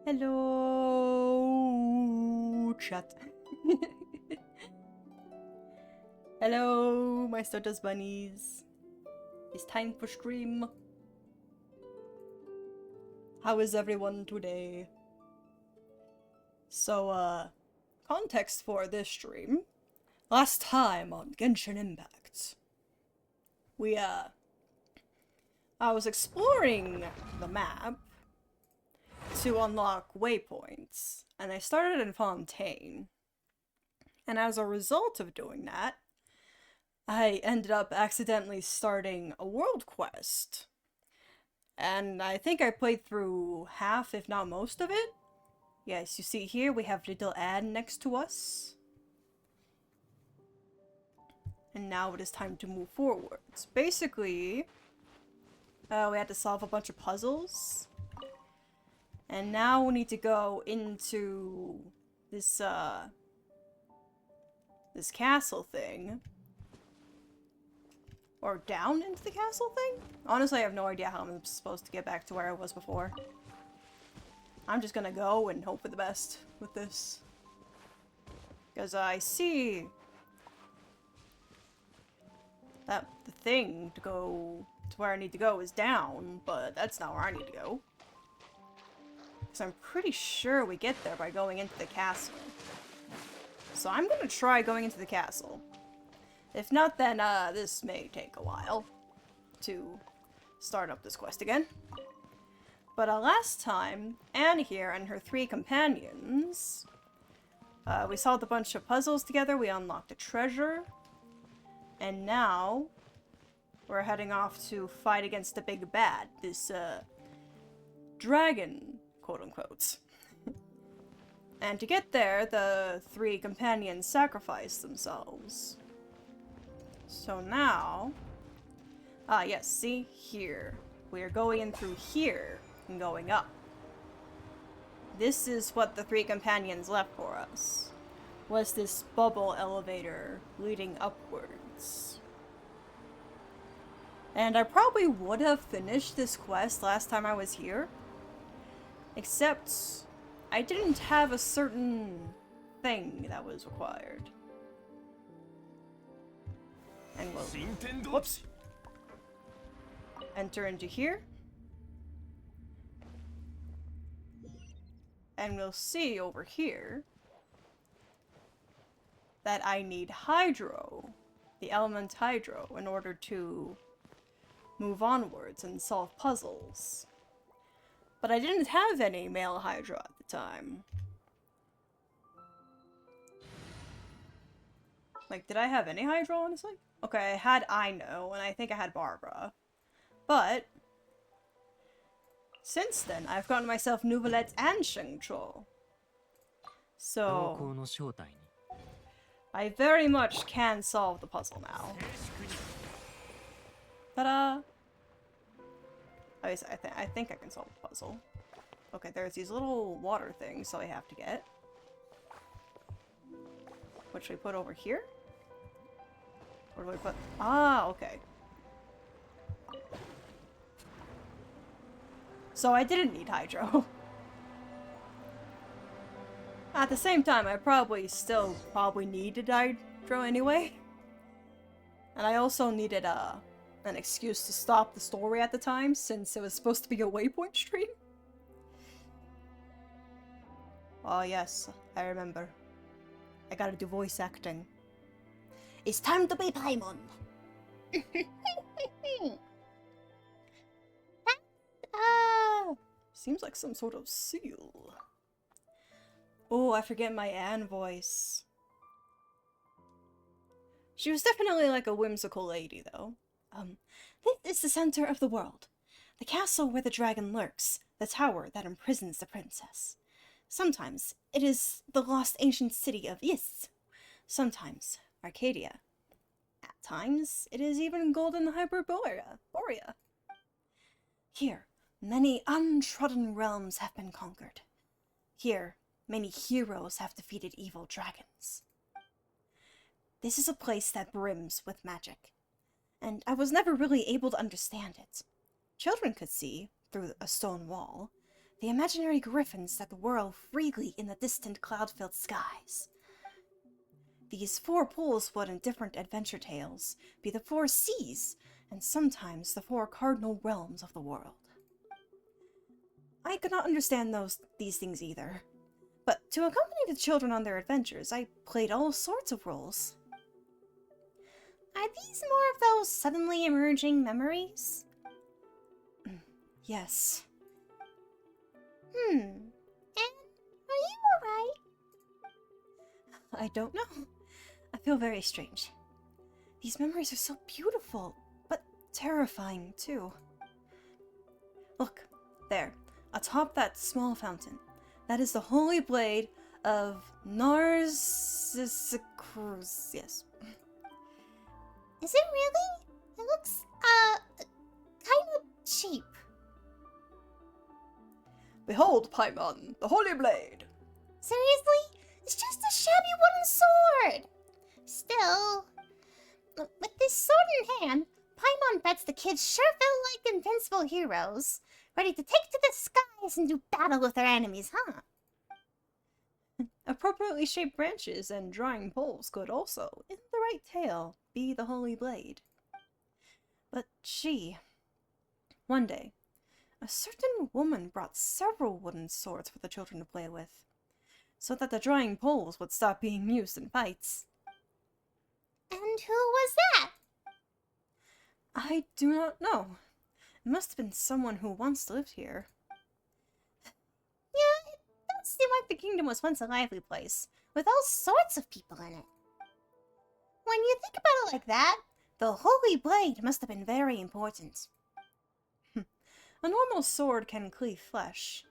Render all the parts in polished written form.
Hello, chat. Hello, my Stardust bunnies. It's time for stream. How is everyone today? So, context for this stream. Last time on Genshin Impact, I was exploring the map to unlock waypoints, and I started in Fontaine. And as a result of doing that, I ended up accidentally starting a world quest. And I think I played through half, if not most of it. Yes, you see here we have little Anne next to us. And now it is time to move forwards. Basically, we had to solve a bunch of puzzles. And now we need to go into this castle thing. Or down into the castle thing? Honestly, I have no idea how I'm supposed to get back to where I was before. I'm just gonna go and hope for the best with this. Because I see that the thing to go to where I need to go is down, but that's not where I need to go. Because I'm pretty sure we get there by going into the castle. So I'm gonna try going into the castle. If not, then this may take a while to start up this quest again. But last time, Anne here and her 3 companions, we solved a bunch of puzzles together, we unlocked a treasure, and now we're heading off to fight against the big bad, this dragon, quote-unquote. And to get there, the 3 companions sacrificed themselves. So now... yes, see? Here. We are going in through here and going up. This is what the 3 companions left for us. Was this bubble elevator leading upwards. And I probably would have finished this quest last time I was here. Except I didn't have a certain thing that was required. And we'll, whoops, enter into here. And we'll see over here that I need Hydro, the element Hydro, in order to move onwards and solve puzzles. But I didn't have any male Hydro at the time. Like, did I have any Hydro, honestly? Okay, I had Aino, and I think I had Barbara. But since then, I've gotten myself Nouvelette and Shengcho. So I very much can solve the puzzle now. Ta-da! I think I can solve the puzzle. Okay, there's these little water things, so I have to get. Which we put over here? Where do we put? Ah, okay. So I didn't need Hydro. At the same time, I still needed Hydro anyway. And I also needed an excuse to stop the story at the time, since it was supposed to be a waypoint stream. Oh yes, I remember. I gotta do voice acting. It's time to be Paimon! Seems like some sort of seal. Oh, I forget my Anne voice. She was definitely like a whimsical lady, though. This is the center of the world. The castle where the dragon lurks. The tower that imprisons the princess. Sometimes it is the lost ancient city of Is. Sometimes Arcadia. At times, it is even golden Hyperborea. Here, many untrodden realms have been conquered. Here, many heroes have defeated evil dragons. This is a place that brims with magic, and I was never really able to understand it. Children could see, through a stone wall, the imaginary griffins that whirl freely in the distant cloud-filled skies. These 4 poles would, in different adventure tales, be the 4 seas, and sometimes the 4 cardinal realms of the world. I could not understand these things either, but to accompany the children on their adventures, I played all sorts of roles. Are these more of those suddenly emerging memories? Yes. And are you alright? I don't know. I feel very strange. These memories are so beautiful, but terrifying too. Look, there, atop that small fountain. That is the holy blade of Narcissus. Yes. Is it really? It looks, kind of cheap. Behold, Paimon, the holy blade. Seriously? It's just a shabby wooden sword! Still, with this sword in hand, Paimon bets the kids sure feel like invincible heroes, ready to take to the skies and do battle with their enemies, huh? Appropriately shaped branches and drawing poles could also, in the right tale, be the holy blade. But one day, a certain woman brought several wooden swords for the children to play with, so that the drawing poles would stop being used in fights. And who was that? I do not know. It must have been someone who once lived here. Yeah, it does seem like the kingdom was once a lively place, with all sorts of people in it. When you think about it like that, the holy blade must have been very important. A normal sword can cleave flesh,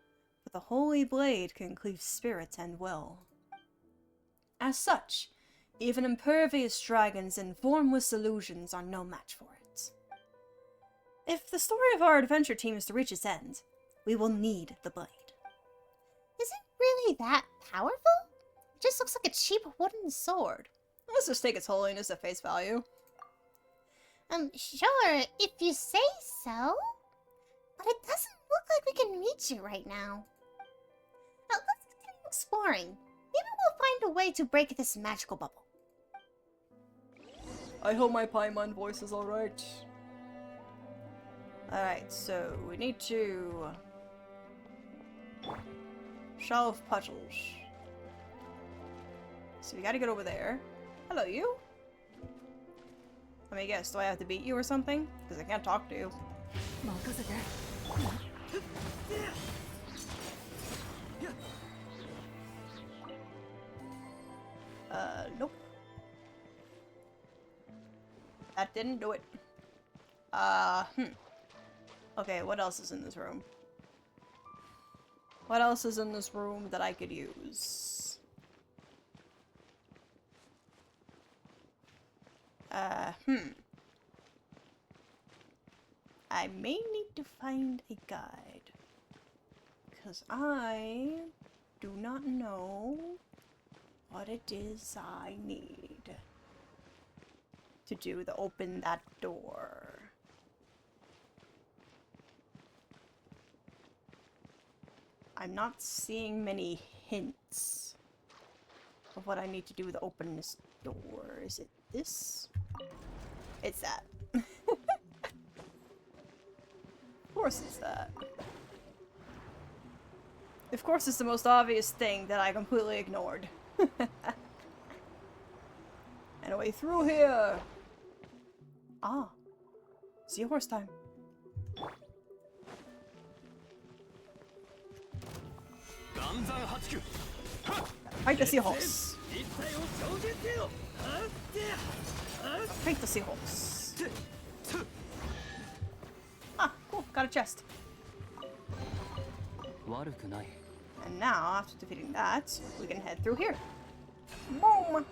but the holy blade can cleave spirit and will. As such, even impervious dragons and formless illusions are no match for it. If the story of our adventure team is to reach its end, we will need the blade. Is it really that powerful? It just looks like a cheap wooden sword. Let's just take its holiness at face value. Sure, if you say so. But it doesn't look like we can reach it right now. Now, let's continue exploring. Maybe we'll find a way to break this magical bubble. I hope my Paimon voice is alright. Alright, so we need to... solve puzzles. So we gotta get over there. Hello, you? Let me guess, do I have to beat you or something? Because I can't talk to you. Nope. That didn't do it. Okay, what else is in this room? What else is in this room that I could use? I may need to find a guide. Because I do not know what it is I need to open that door. I'm not seeing many hints of what I need to do to open this door. Is it this? It's that. Of course it's that. Of course it's the most obvious thing that I completely ignored. And a way through here! Ah. Seahorse time. Fight the seahorse. Fight the seahorse. Ah, cool. Got a chest. And now, after defeating that, we can head through here. Boom!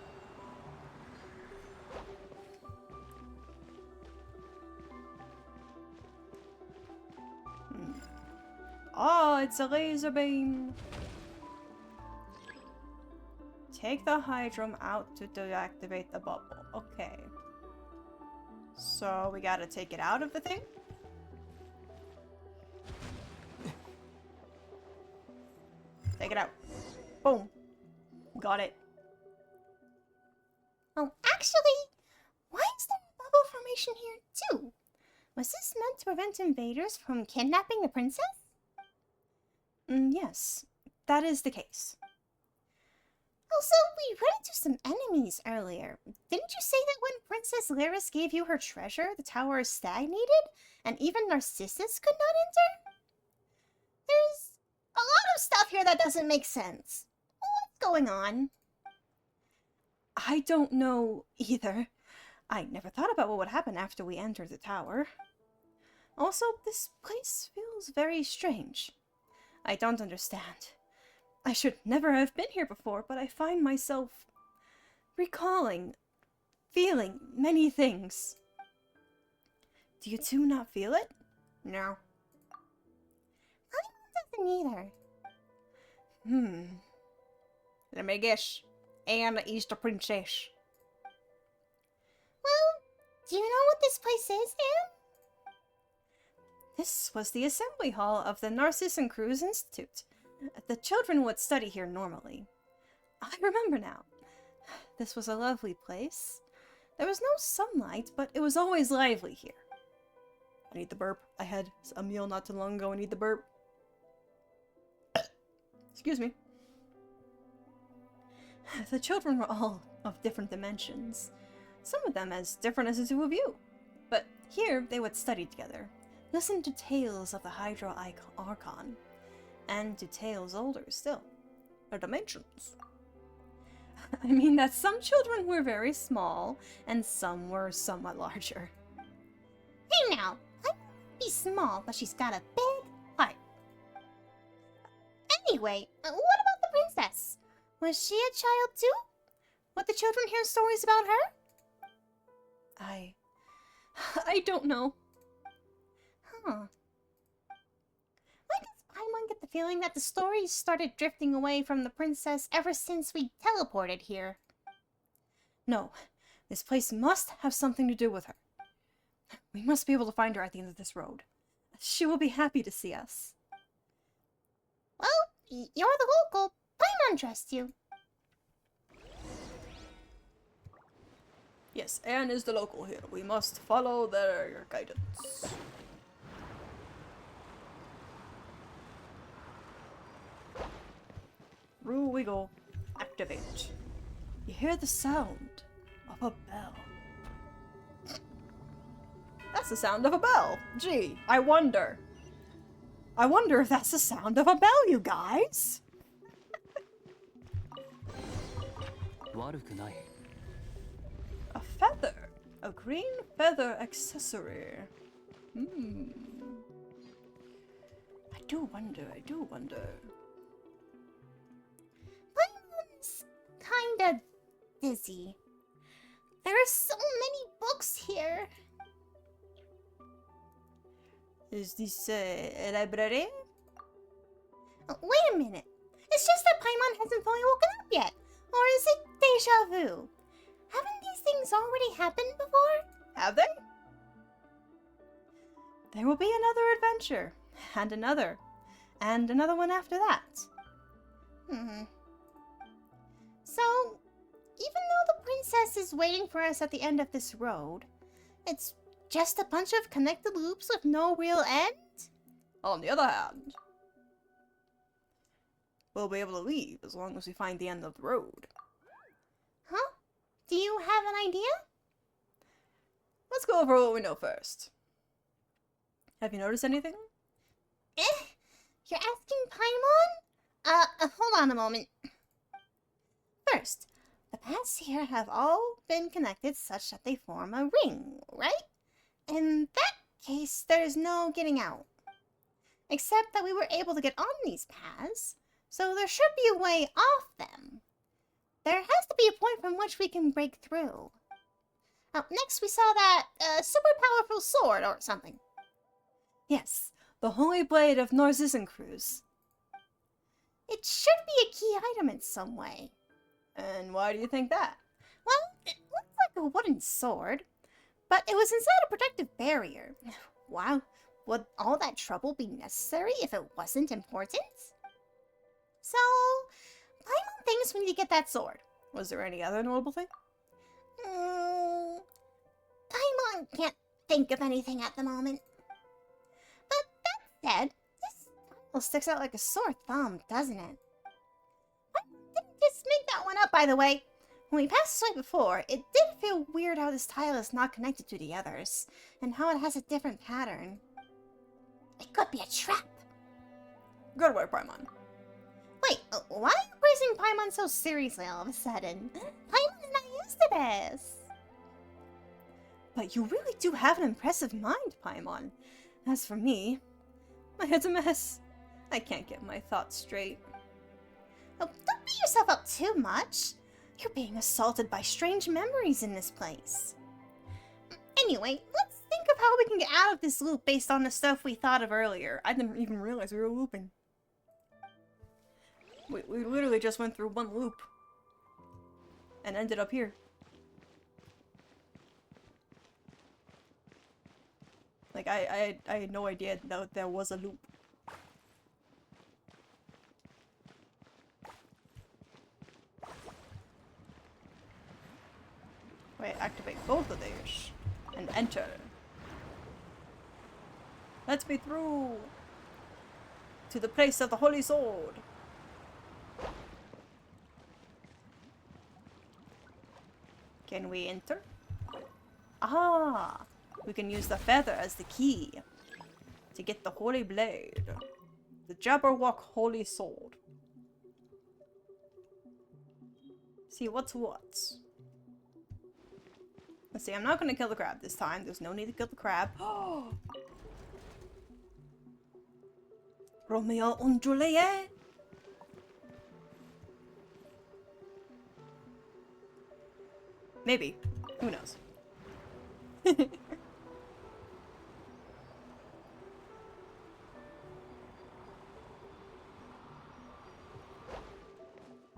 Oh, it's a laser beam! Take the Hydrum out to deactivate the bubble. Okay. So we gotta take it out of the thing? Take it out. Boom. Got it. Oh, actually, why is there a bubble formation here, too? Was this meant to prevent invaders from kidnapping the princess? Yes, that is the case. Also, we ran into some enemies earlier. Didn't you say that when Princess Lyris gave you her treasure, the tower stagnated, and even Narcissus could not enter? There's a lot of stuff here that doesn't make sense. What's going on? I don't know either. I never thought about what would happen after we entered the tower. Also, this place feels very strange. I don't understand. I should never have been here before, but I find myself recalling, feeling many things. Do you two not feel it? No. Doesn't either. Let me guess. Anna is the princess. Well, do you know what this place is, Anne? This was the assembly hall of the Narcissus and Cruz Institute. The children would study here normally. I remember now. This was a lovely place. There was no sunlight, but it was always lively here. I need the burp. I had a meal not too long ago. I need the burp. Excuse me. The children were all of different dimensions. Some of them as different as the two of you. But here they would study together, listen to tales of the Hydro Archon, and to tales older still, or dimensions. I mean that some children were very small, and some were somewhat larger. Hey now, I might be small, but she's got a big heart. Anyway, what about the princess? Was she a child too? Would the children hear stories about her? I don't know. Huh. Why does Paimon get the feeling that the stories started drifting away from the princess ever since we teleported here? No, this place must have something to do with her. We must be able to find her at the end of this road. She will be happy to see us. Well, you're the local. Paimon trusts you. Yes, Anne is the local here. We must follow their guidance. Through we go. Activate. You hear the sound of a bell. That's the sound of a bell. Gee, I wonder if that's the sound of a bell, you guys. A feather. A green feather accessory. I do wonder. Paimon's kinda dizzy. There are so many books here. Is this a library? Wait a minute. It's just that Paimon hasn't fully woken up yet. Or is it deja vu? Haven't these things already happened before? Have they? There will be another adventure. And another one after that. So, even though the princess is waiting for us at the end of this road, it's just a bunch of connected loops with no real end? On the other hand, we'll be able to leave as long as we find the end of the road. Huh? Do you have an idea? Let's go over what we know first. Have you noticed anything? You're asking Paimon? Hold on a moment. First, the paths here have all been connected such that they form a ring, right? In that case, there's no getting out. Except that we were able to get on these paths, so there should be a way off them. There has to be a point from which we can break through. Next we saw that super powerful sword or something. Yes, the Holy Blade of Narcissus Cruz. It should be a key item in some way. And why do you think that? Well, it looked like a wooden sword, but it was inside a protective barrier. Wow, would all that trouble be necessary if it wasn't important? So, Paimon thinks we need to get that sword. Was there any other notable thing? Paimon can't think of anything at the moment. But that said, this title sticks out like a sore thumb, doesn't it? Paimon didn't just make that one up, by the way. When we passed this way before, it did feel weird how this tile is not connected to the others, and how it has a different pattern. It could be a trap. Good work, Paimon. Wait, why are you praising Paimon so seriously all of a sudden? Paimon is not used to this. But you really do have an impressive mind, Paimon. As for me, my head's a mess. I can't get my thoughts straight. Oh, don't beat yourself up too much. You're being assaulted by strange memories in this place. Anyway, let's think of how we can get out of this loop based on the stuff we thought of earlier. I didn't even realize we were looping. We literally just went through one loop. And ended up here. Like, I had no idea that there was a loop. Wait, activate both of these. And enter. Let's be through! To the place of the Holy Sword! Can we enter? Ah! We can use the feather as the key to get the Holy Blade. The Jabberwock Holy Sword. See what's what. Let's see, I'm not gonna kill the crab this time. There's no need to kill the crab. Romeo and Juliet! Maybe. Who knows?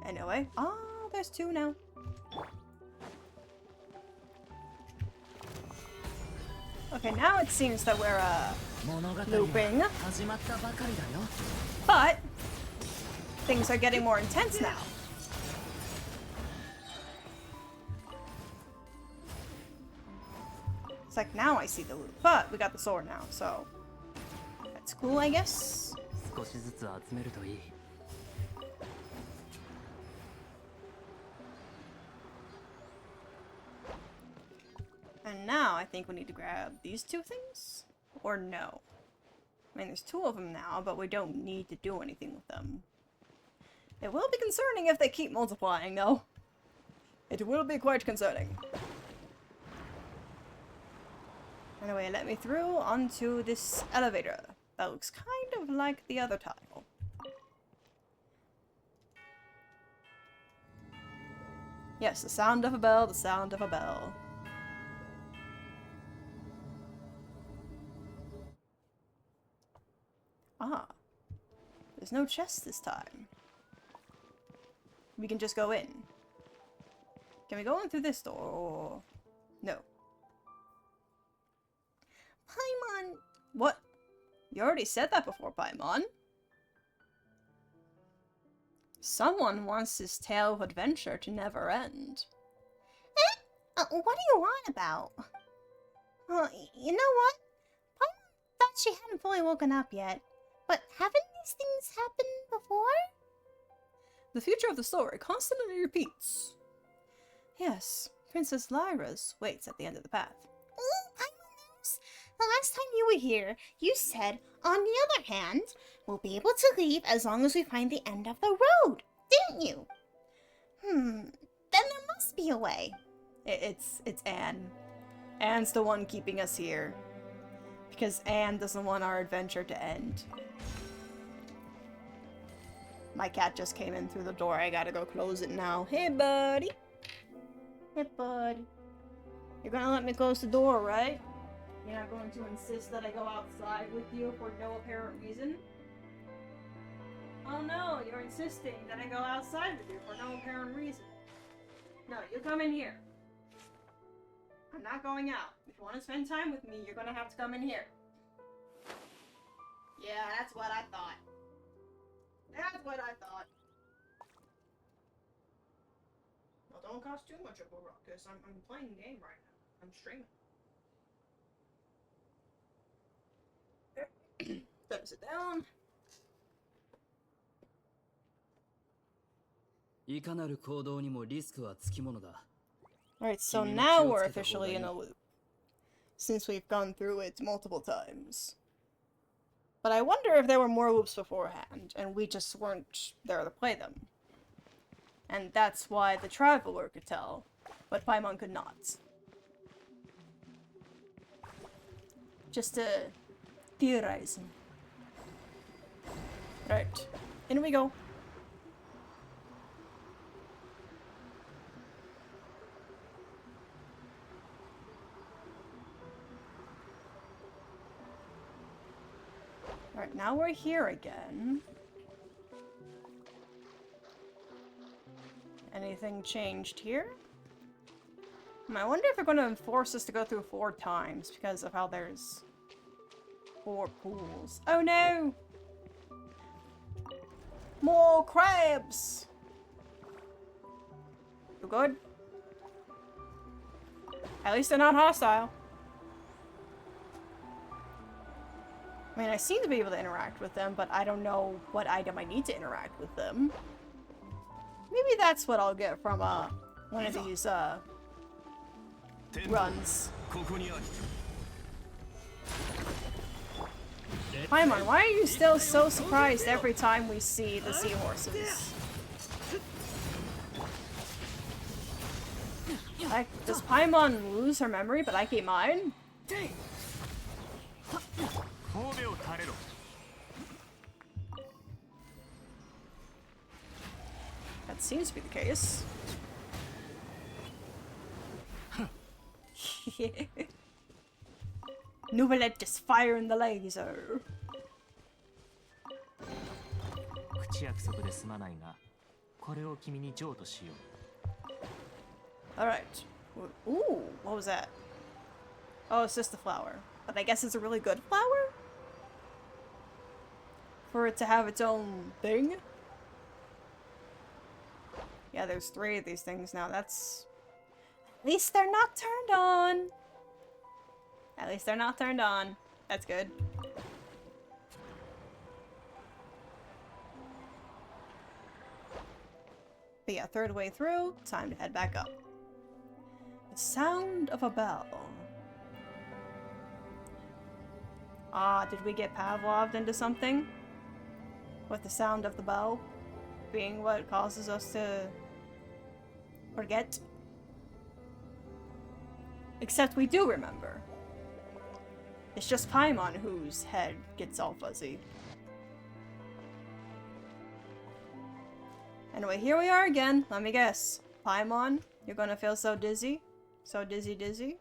Anyway. Oh, there's two now. Okay, now it seems that we're, looping. But things are getting more intense now. It's like, now I see the loop. But we got the sword now, so that's cool, I guess. And now I think we need to grab these two things? Or no? I mean, there's two of them now, but we don't need to do anything with them. It will be concerning if they keep multiplying, though. It will be quite concerning. Anyway, let me through onto this elevator. That looks kind of like the other tile. Yes, the sound of a bell, the sound of a bell. Ah. There's no chest this time. We can just go in. Can we go in through this door? Or... no. Paimon! What? You already said that before, Paimon. Someone wants this tale of adventure to never end. What do you want about? You know what? Paimon thought she hadn't fully woken up yet. But haven't these things happened before? The future of the story constantly repeats. Yes, Princess Lyra's waits at the end of the path. Oh, Paimon knows. The last time you were here, you said, on the other hand, we'll be able to leave as long as we find the end of the road, didn't you? Then there must be a way. It's Anne. Anne's the one keeping us here. Because Anne doesn't want our adventure to end. My cat just came in through the door. I gotta go close it now. Hey, buddy. Hey, bud. You're gonna let me close the door, right? You're not going to insist that I go outside with you for no apparent reason? Oh no, you're insisting that I go outside with you for no apparent reason. No, you come in here. I'm not going out. If you want to spend time with me, you're gonna have to come in here. Yeah, that's what I thought. That's what I thought. Don't cause too much of a ruckus. I'm playing the game right now. I'm streaming. Time to sit down. いかなる行動にもリスクはつきものだ。 Alright, so 君も now 気を we're つけた方がいい。 officially in a loop. Since we've gone through it multiple times. But I wonder if there were more loops beforehand, and we just weren't there to play them. And that's why the Traveler could tell, but Paimon could not. Just theorizing. Right, in we go. Alright, now we're here again. Anything changed here? I wonder if they're going to force us to go through 4 times because of how there's 4 pools. Oh no! More crabs! You good? At least they're not hostile. I mean, I seem to be able to interact with them, but I don't know what item I need to interact with them. Maybe that's what I'll get from one of these runs. Paimon, why are you still so surprised every time we see the seahorses? Like, does Paimon lose her memory, but I keep mine? That seems to be the case. Nouvelle just firing the laser. Alright. Ooh, what was that? Oh, it's just a flower. But I guess it's a really good flower? For it to have its own thing? Yeah, there's 3 of these things now. That's... At least they're not turned on! At least they're not turned on. That's good. But yeah, 3rd way through. Time to head back up. The sound of a bell. Ah, did we get Pavloved into something? With the sound of the bell being what causes us to forget? Except we do remember. It's just Paimon whose head gets all fuzzy. Anyway, here we are again. Let me guess. Paimon, you're gonna feel so dizzy? So dizzy?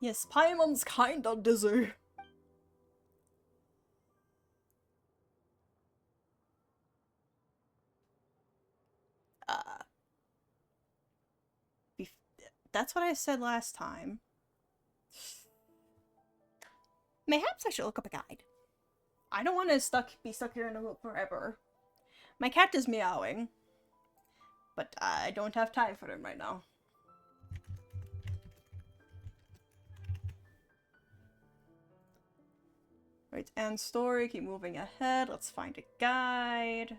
Yes, Paimon's kinda dizzy. That's what I said last time. Mayhaps I should look up a guide. I don't want to be stuck here in a loop forever. My cat is meowing, but I don't have time for him right now. Right, end story, keep moving ahead. Let's find a guide.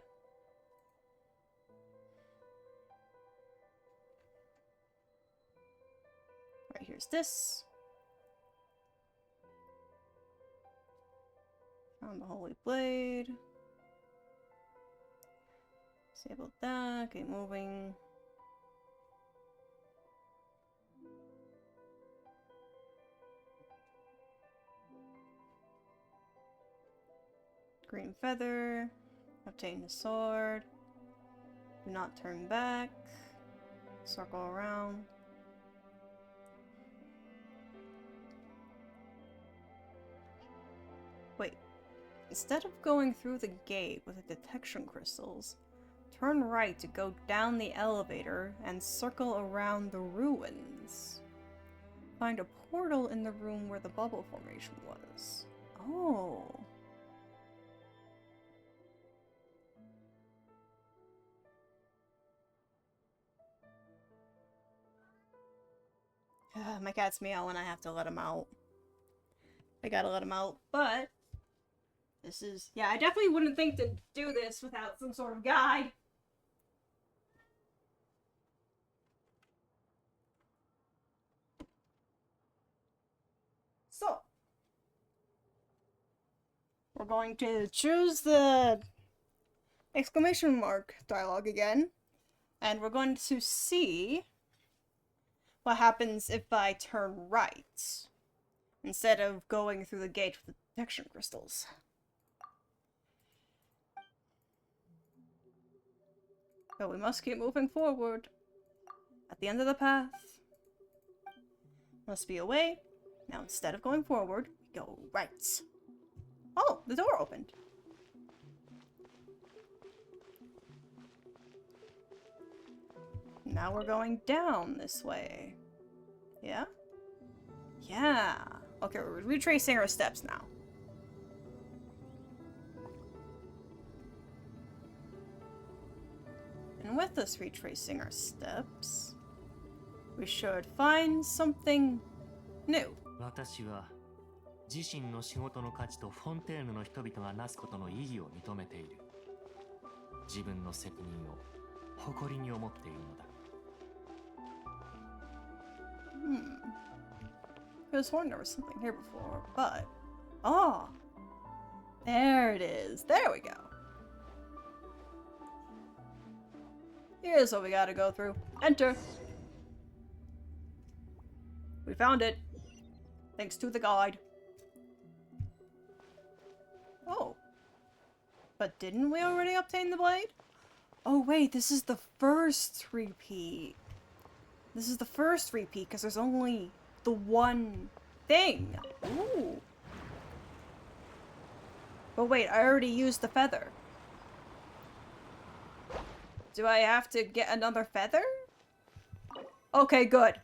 Right, here's this. Found the Holy Blade. Disable that, keep moving. Green feather. Obtain the sword. Do not turn back. Circle around. Wait. Instead of going through the gate with the detection crystals, turn right to go down the elevator and circle around the ruins. Find a portal in the room where the bubble formation was. Oh. My cat's meowing, I have to let him out. I gotta let him out, but this is... Yeah, I definitely wouldn't think to do this without some sort of guide. So, we're going to choose the exclamation mark dialogue again, and we're going to see what happens if I turn right instead of going through the gate with the detection crystals. But we must keep moving forward. At the end of the path must be a way. Now instead of going forward, we go right. Oh, the door opened. Now we're going down this way. Yeah? Yeah. Okay, we're retracing our steps now. And with us retracing our steps, we should find something new. 私は自身の仕事の価値とフォンテーヌの人々がなすことの意義を認めている。自分の責任を誇りに思っているのだ。I was sworn there was something here before, but... Oh! There it is. There we go. Here's what we gotta go through. Enter! We found it. Thanks to the guide. Oh. But didn't we already obtain the blade? Oh wait, this is the first repeat. This is the first repeat because there's only the one thing. Ooh. But wait, I already used the feather. Do I have to get another feather? Okay, good.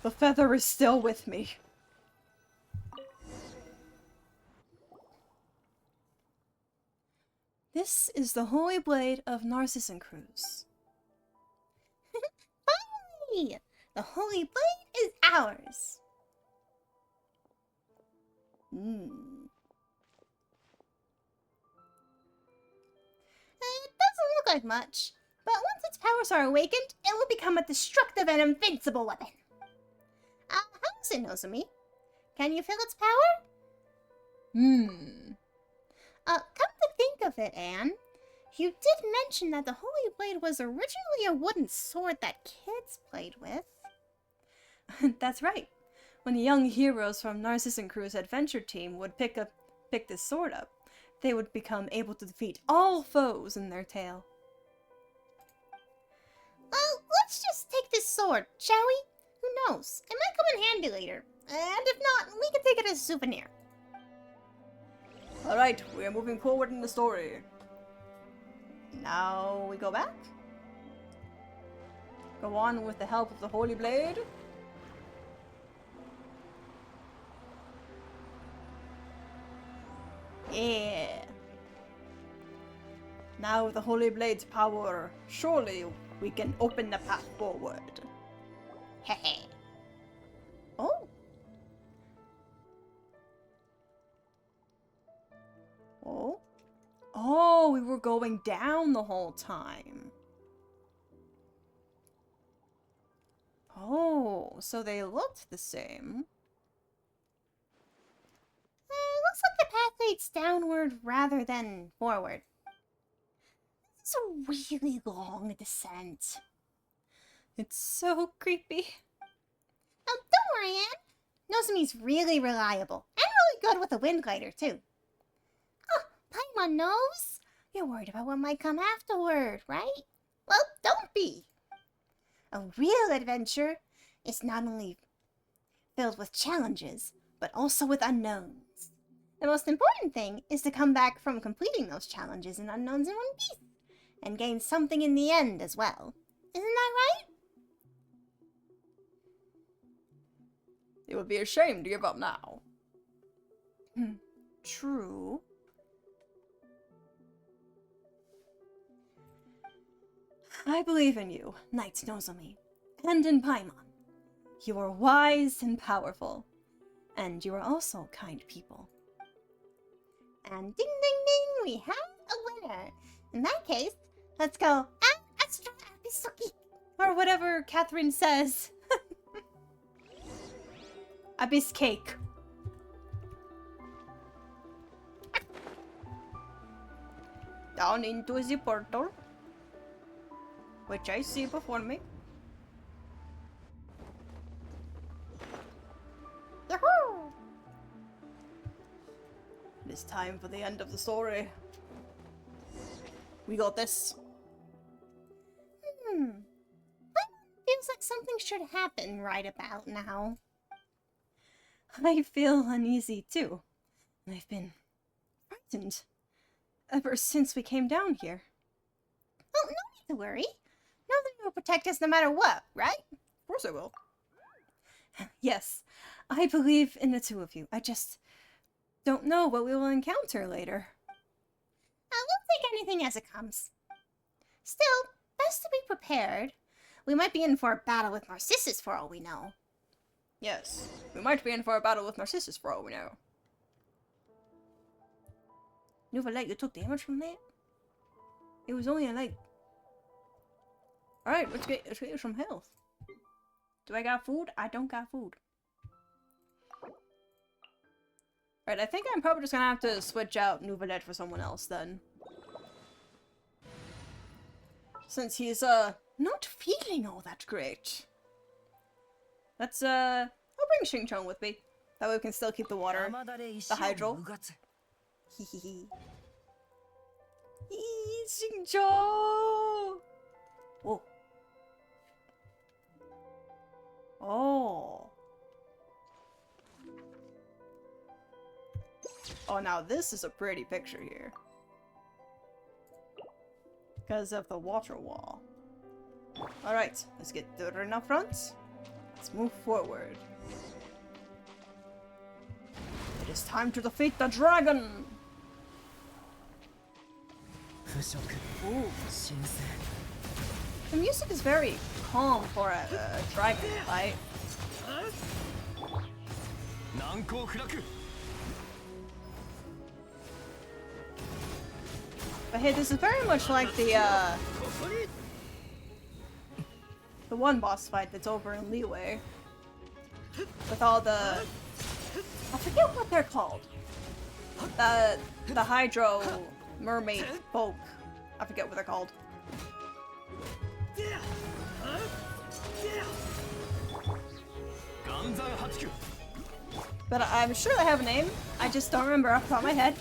The feather is still with me. This is the Holy Blade of Narcissan Cruz. Finally! The Holy Blade is ours! It doesn't look like much, but once its powers are awakened, it will become a destructive and invincible weapon. How is it, Nozomi? Can you feel its power? Come to think of it, Anne, you did mention that the Holy Blade was originally a wooden sword that kids played with. That's right. When the young heroes from Narcissan Crew's adventure team would pick this sword up, they would become able to defeat all foes in their tale. Well, let's just take this sword, shall we? Who knows? It might come in handy later. And if not, we can take it as a souvenir. Alright, we are moving forward in the story. Now we go back. Go on with the help of the Holy Blade. Yeah. Now with the Holy Blade's power, surely we can open the path forward. Hehe. Oh. Oh? Oh, we were going down the whole time. Oh, so they looked the same. Looks like the path leads downward rather than forward. This is a really long descent. It's so creepy. Oh, don't worry, Anne. Nozomi's really reliable and really good with a wind glider, too. Oh, Paimon knows. You're worried about what might come afterward, right? Well, don't be. A real adventure is not only filled with challenges, but also with unknowns. The most important thing is to come back from completing those challenges and unknowns in one piece, and gain something in the end as well. Isn't that right? It would be a shame to give up now. True. I believe in you, Knight Nozomi, and in Paimon. You are wise and powerful. And you are also kind people. And ding ding ding, we have a winner. In that case, let's go Astra Abisuki. Or whatever Catherine says. Abyss cake. Down into the portal, which I see before me. Yahoo! It is time for the end of the story. We got this. Feels like something should happen right about now. I feel uneasy too. And I've been frightened ever since we came down here. Oh, no need to worry. Know that you will protect us no matter what, right? Of course I will. Yes, I believe in the two of you. I just don't know what we will encounter later. We'll take anything as it comes. Still, best to be prepared. We might be in for a battle with Narcissus for all we know. Yes, we might be in for a battle with Narcissus for all we know. Nouvelle, you took damage from that? It was only a leg. Alright, let's get you some health. Do I got food? I don't got food. Alright, I think I'm probably just gonna have to switch out Nouvelle for someone else then. Since he's, not feeling all that great. Let's, I'll bring Xingqiang with me. That way we can still keep the water. The hydro. Hehehe. Xingqiang! Whoa. Oh. Oh, now this is a pretty picture here. Because of the water wall. Alright, let's get Durin up front. Let's move forward. It is time to defeat the dragon! Ooh. The music is very calm for a dragon fight. But hey, this is very much like the one boss fight that's over in Leeway. With all the... I forget what they're called. The Hydro Mermaid folk. I forget what they're called. But I'm sure they have a name. I just don't remember off the top of my head.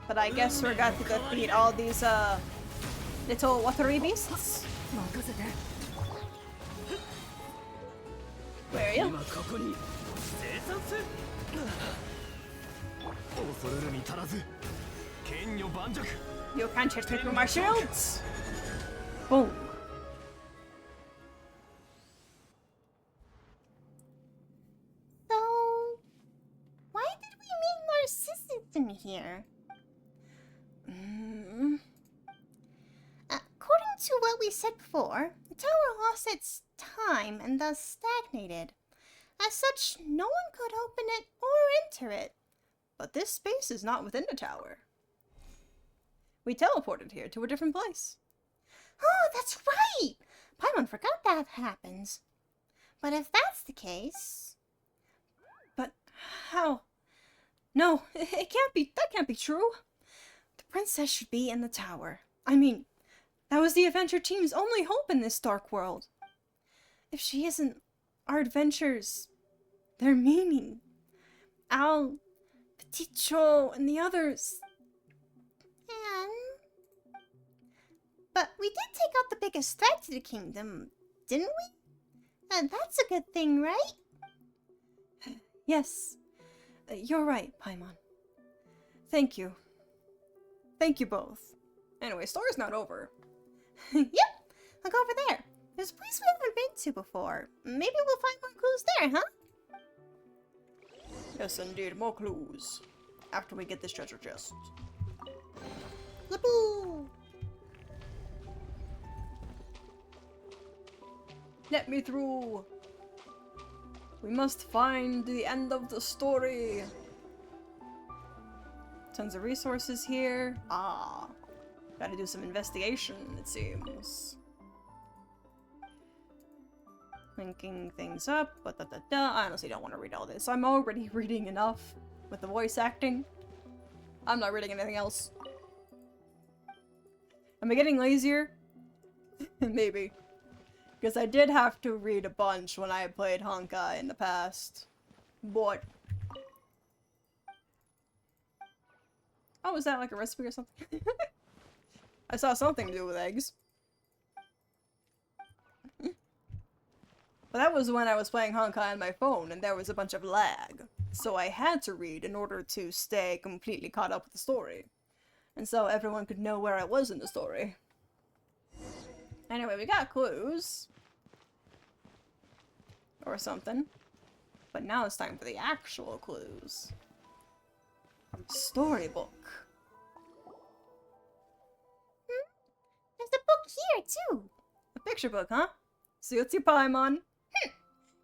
But I guess we're going to defeat all these little watery beasts. Where are you? You can't hit me with my shields! Boom. So, why did we meet Narcissus in here? According to what we said before, the tower lost its time and thus stagnated. As such, no one could open it or enter it. But this space is not within the tower. We teleported here to a different place. Oh, that's right! Paimon forgot that happens. But if that's the case... But how? No, it can't be. That can't be true. The princess should be in the tower. I mean, that was the adventure team's only hope in this dark world. If she isn't, our adventures, their meaning. Al, Peticho, and the others. But we did take out the biggest threat to the kingdom, didn't we? And that's a good thing, right? Yes, you're right, Paimon. Thank you. Thank you both. Anyway, story's not over. Yep, I'll go over there. There's a place we haven't been to before. Maybe we'll find more clues there, huh? Yes, indeed, more clues. After we get this treasure chest. Yippee! Let me through! We must find the end of the story! Tons of resources here. Ah. Gotta do some investigation, it seems. Linking things up, but I honestly don't want to read all this. I'm already reading enough with the voice acting. I'm not reading anything else. Am I getting lazier? Maybe. Because I did have to read a bunch when I played Honkai in the past. But... oh, was that like a recipe or something? I saw something to do with eggs. But that was when I was playing Honkai on my phone and there was a bunch of lag. So I had to read in order to stay completely caught up with the story. And so everyone could know where I was in the story. Anyway, we got clues. Or something. But now it's time for the actual clues. Storybook. There's a book here, too. A picture book, huh? Suits your Paimon.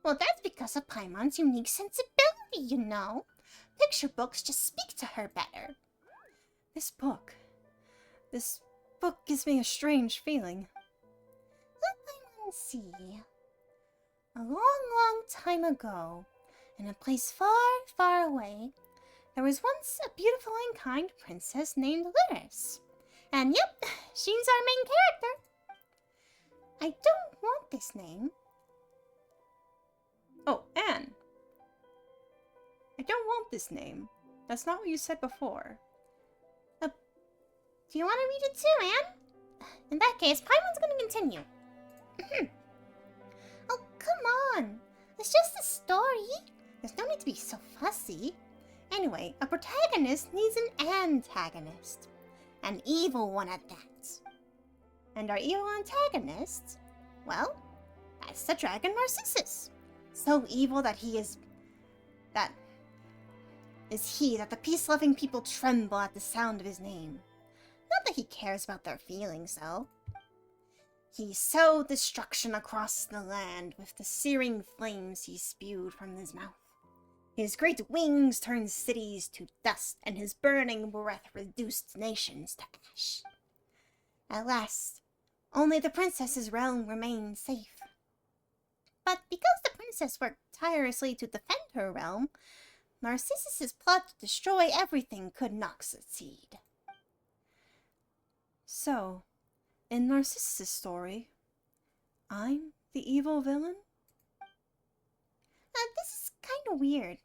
Well, that's because of Paimon's unique sensibility, you know. Picture books just speak to her better. This book gives me a strange feeling. Let Paimon see. A long, long time ago, in a place far, far away, there was once a beautiful and kind princess named Lyris. And yep, she's our main character. I don't want this name. Oh, Anne. I don't want this name. That's not what you said before. Do you want to read it too, Anne? In that case, Paimon's going to continue. Oh, come on. It's just a story. There's no need to be so fussy. Anyway, a protagonist needs an antagonist. An evil one at that. And our evil antagonist, well, that's the dragon Narcissus. So evil that that the peace-loving people tremble at the sound of his name. Not that he cares about their feelings, though. He sowed destruction across the land with the searing flames he spewed from his mouth. His great wings turned cities to dust, and his burning breath reduced nations to ash. At last, only the princess's realm remained safe. But because the princess worked tirelessly to defend her realm, Narcissus's plot to destroy everything could not succeed. So, in Narcissus' story, I'm the evil villain? This is kind of weird.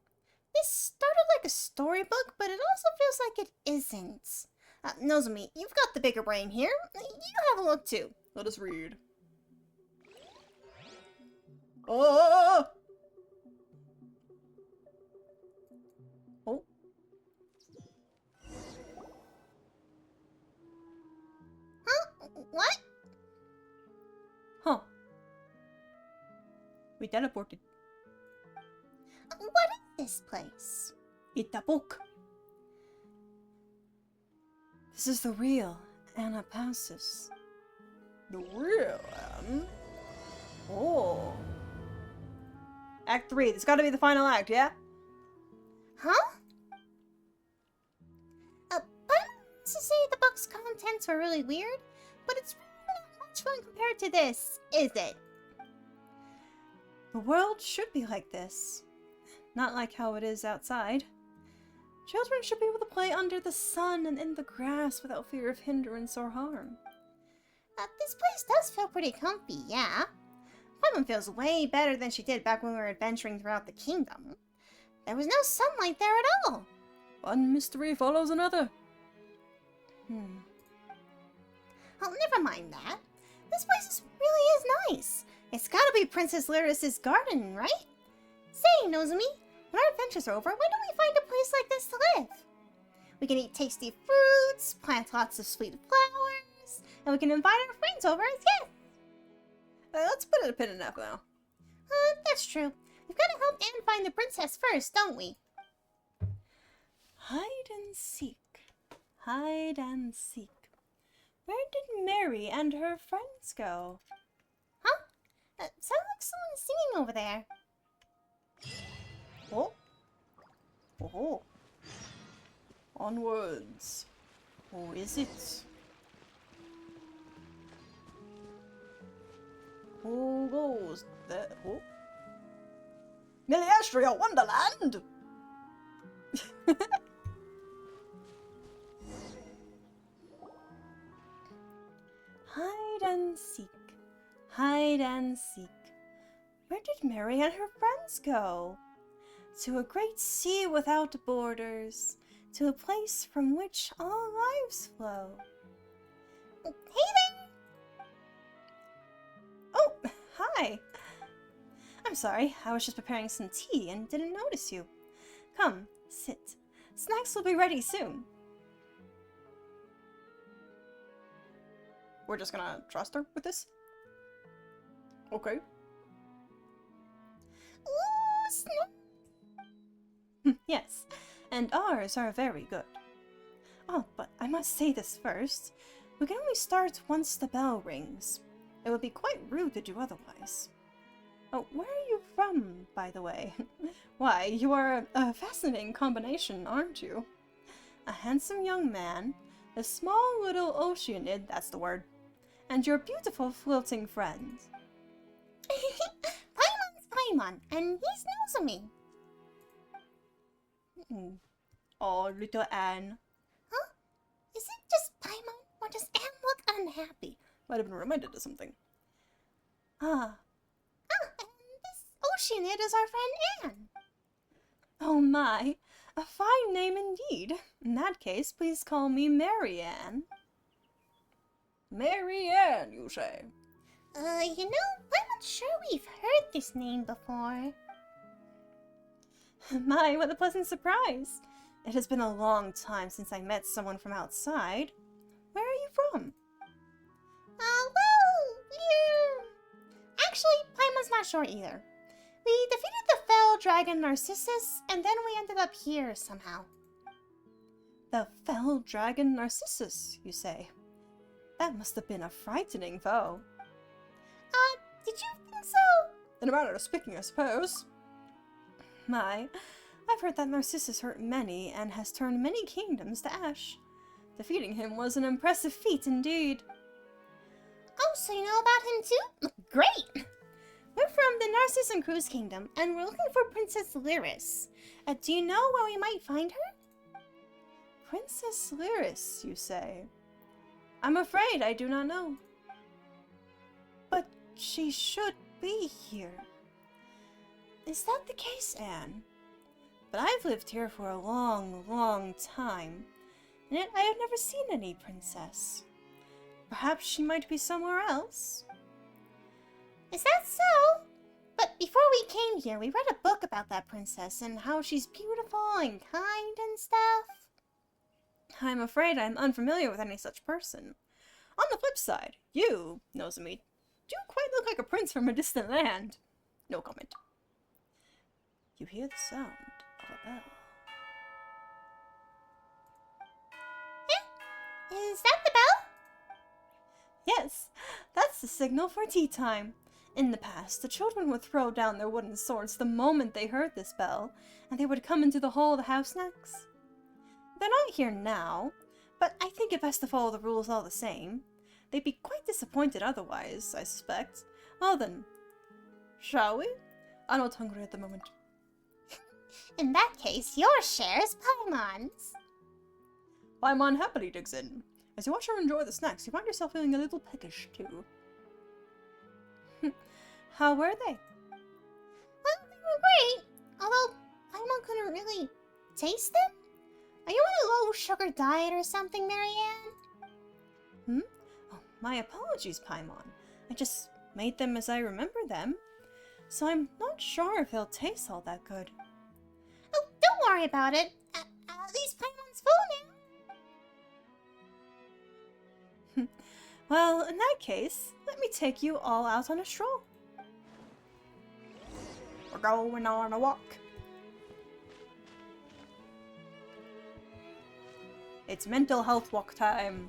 This started like a storybook, but it also feels like it isn't. Nozomi, you've got the bigger brain here. You have a look too. Let us read. Oh! Oh. Huh? What? Huh. We teleported. What is this place? It's a book. This is the real Anapasis. The real Anne? Oh. Act 3. This gotta be the final act, yeah? Huh? Paimon used to say the book's contents were really weird, but it's really not much fun compared to this, is it? The world should be like this. Not like how it is outside. Children should be able to play under the sun and in the grass without fear of hindrance or harm. This place does feel pretty comfy, yeah. Paimon feels way better than she did back when we were adventuring throughout the kingdom. There was no sunlight there at all. One mystery follows another. Oh, never mind that. This place really is nice. It's gotta be Princess Lyris's garden, right? Say, Nozomi, when our adventures are over, when do we find a place like this to live? We can eat tasty fruits, plant lots of sweet flowers, and we can invite our friends over as guests. Let's put a pin in that for now. That's true. We've got to help Anne find the princess first, don't we? Hide and seek. Hide and seek. Where did Mary and her friends go? Huh? Sounds like someone's singing over there. Oh. Oh. Onwards. Who is it? Who goes there? Oh. Miliastria Wonderland! Hide and seek. Hide and seek. Where did Mary and her friends go? To a great sea without borders, to a place from which all lives flow. Hey there! Oh, hi! I'm sorry, I was just preparing some tea and didn't notice you. Come, sit. Snacks will be ready soon. We're just gonna trust her with this? Okay. Ooh, snap! Yes, and ours are very good. Oh, but I must say this first. We can only start once the bell rings. It would be quite rude to do otherwise. Oh, where are you from, by the way? Why, you are a fascinating combination, aren't you? A handsome young man, a small little oceanid, that's the word, and your beautiful floating friend. Paimon's Paimon, and he's Nozomi. Oh, little Anne. Huh? Is it just Paimon, or does Anne look unhappy? Might have been reminded of something. Ah, And this Oceanid is our friend Anne. oh my, a fine name indeed. In that case, please call me Mary Ann. Mary Ann, you say? I'm not sure we've heard this name before. My, what a pleasant surprise. It has been a long time since I met someone from outside. Where are you from? Actually, Paimon's not sure either. We defeated the fell dragon Narcissus, and then we ended up here somehow. The fell dragon Narcissus, you say? That must have been a frightening foe. Did you think so? In a manner of speaking, I suppose. My, I've heard that Narcissus hurt many and has turned many kingdoms to ash. Defeating him was an impressive feat indeed. Oh, so you know about him too? Great! We're from the Narcissus Cruise Kingdom, and we're looking for Princess Lyris. Do you know where we might find her? Princess Lyris, you say? I'm afraid I do not know. But she should be here. Is that the case, Anne? But I've lived here for a long, long time, and yet I have never seen any princess. Perhaps she might be somewhere else? Is that so? But before we came here, we read a book about that princess and how she's beautiful and kind and stuff. I'm afraid I'm unfamiliar with any such person. On the flip side, you, Nozomi, do quite look like a prince from a distant land. No comment. You hear the sound of a bell. Is that the bell? Yes, that's the signal for tea time. In the past, the children would throw down their wooden swords the moment they heard this bell, and they would come into the hall to have snacks. They're not here now, but I think it best to follow the rules all the same. They'd be quite disappointed otherwise, I suspect. Well then, shall we? I'm not hungry at the moment. In that case, your share is Paimon's. Paimon happily digs in. As you watch her enjoy the snacks, you find yourself feeling a little peckish, too. How were they? Well, they were great, although Paimon couldn't really taste them. Are you on a low-sugar diet or something, Marianne? Oh, my apologies, Paimon. I just made them as I remember them, so I'm not sure if they'll taste all that good. Oh, don't worry about it. At least Paimon's full now. Well, in that case, let me take you all out on a stroll. We're going on a walk. It's mental health walk time.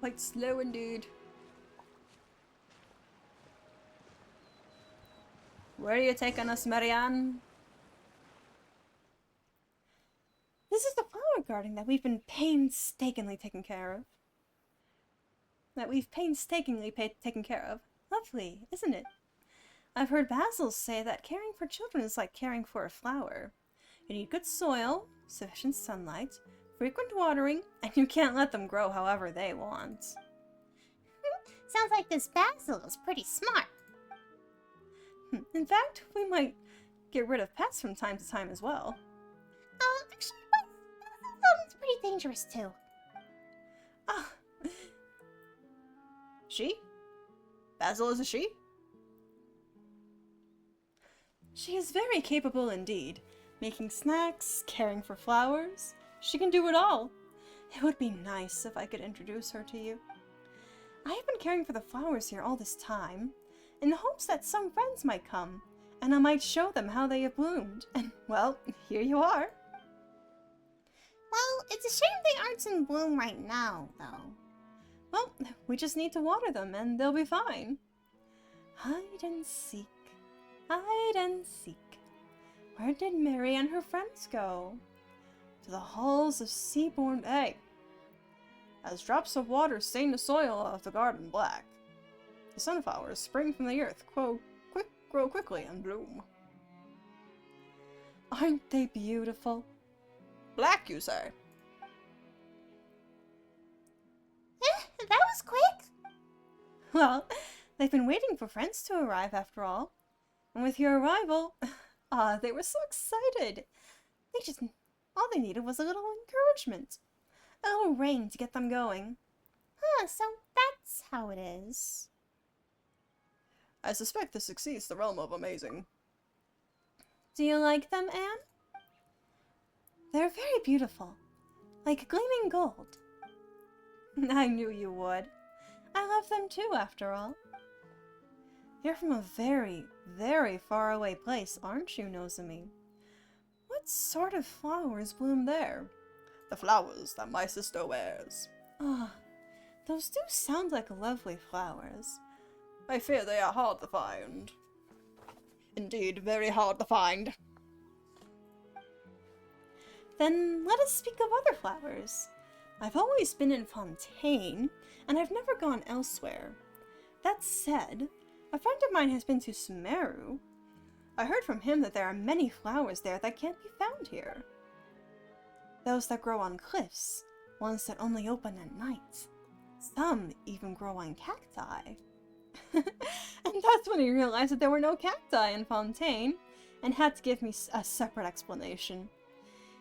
Quite slow indeed. Where are you taking us, Marianne? This is the flower garden that we've been painstakingly taken care of. Taken care of. Lovely, isn't it? I've heard Basil say that caring for children is like caring for a flower. You need good soil, sufficient sunlight, frequent watering, and you can't let them grow however they want. Sounds like this Basil is pretty smart. In fact, we might get rid of pests from time to time as well. Actually, Basil sounds pretty dangerous too. Ah. She? Basil is a she? She is very capable indeed. Making snacks, caring for flowers. She can do it all. It would be nice if I could introduce her to you. I have been caring for the flowers here all this time, in the hopes that some friends might come, and I might show them how they have bloomed. And, well, here you are. Well, it's a shame they aren't in bloom right now, though. Well, we just need to water them, and they'll be fine. Hide and seek. Hide and seek. Where did Mary and her friends go? To the halls of seaborn egg. As drops of water stain the soil of the garden black, the sunflowers spring from the earth, grow quickly and bloom. Aren't they beautiful? Black, you say? That was quick. Well, they've been waiting for friends to arrive after all. And with your arrival, they were so excited. All they needed was a little encouragement. A little rain to get them going. So that's how it is. I suspect this exceeds the realm of amazing. Do you like them, Anne? They're very beautiful. Like gleaming gold. I knew you would. I love them too, after all. You're from a very, very far away place, aren't you, Nozomi? What sort of flowers bloom there? The flowers that my sister wears. Ah, those do sound like lovely flowers. I fear they are hard to find. Indeed, very hard to find. Then let us speak of other flowers. I've always been in Fontaine, and I've never gone elsewhere. That said, a friend of mine has been to Sumeru. I heard from him that there are many flowers there that can't be found here. Those that grow on cliffs, ones that only open at night. Some even grow on cacti. And that's when he realized that there were no cacti in Fontaine, and had to give me a separate explanation.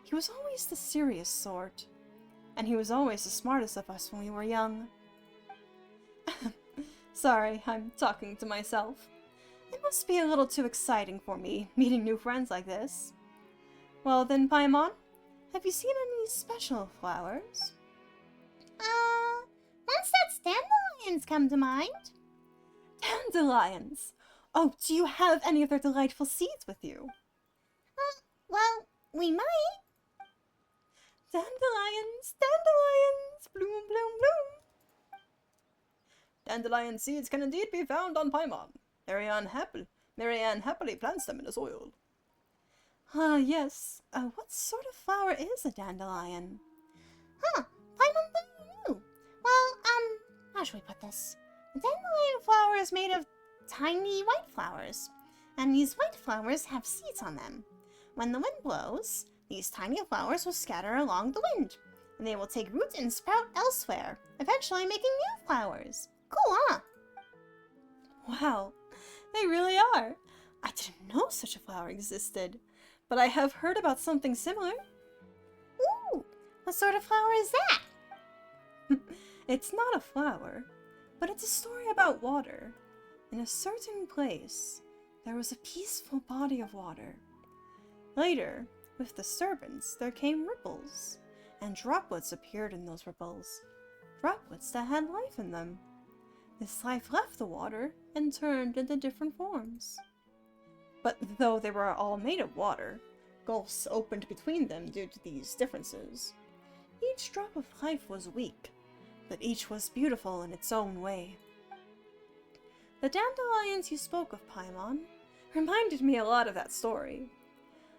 He was always the serious sort, and he was always the smartest of us when we were young. Sorry, I'm talking to myself. It must be a little too exciting for me, meeting new friends like this. Well then, Paimon, have you seen any special flowers? Once that dandelions come to mind. Dandelions! Oh, do you have any of their delightful seeds with you? Well, we might. Dandelions! Dandelions! Bloom, bloom, bloom! Dandelion seeds can indeed be found on Paimon. Marianne happily plants them in the soil. Ah, yes. What sort of flower is a dandelion? Paimon knew. Well, how should we put this? The dandelion flower is made of tiny white flowers, and these white flowers have seeds on them. When the wind blows, these tiny flowers will scatter along the wind, and they will take root and sprout elsewhere, eventually making new flowers. Cool, huh? Wow, they really are. I didn't know such a flower existed, but I have heard about something similar. Ooh, what sort of flower is that? It's not a flower, but it's a story about water. In a certain place, there was a peaceful body of water. Later, with disturbance, there came ripples, and droplets appeared in those ripples. Droplets that had life in them. This life left the water and turned into different forms. But though they were all made of water, gulfs opened between them due to these differences. Each drop of life was weak, but each was beautiful in its own way. The dandelions you spoke of, Paimon, reminded me a lot of that story.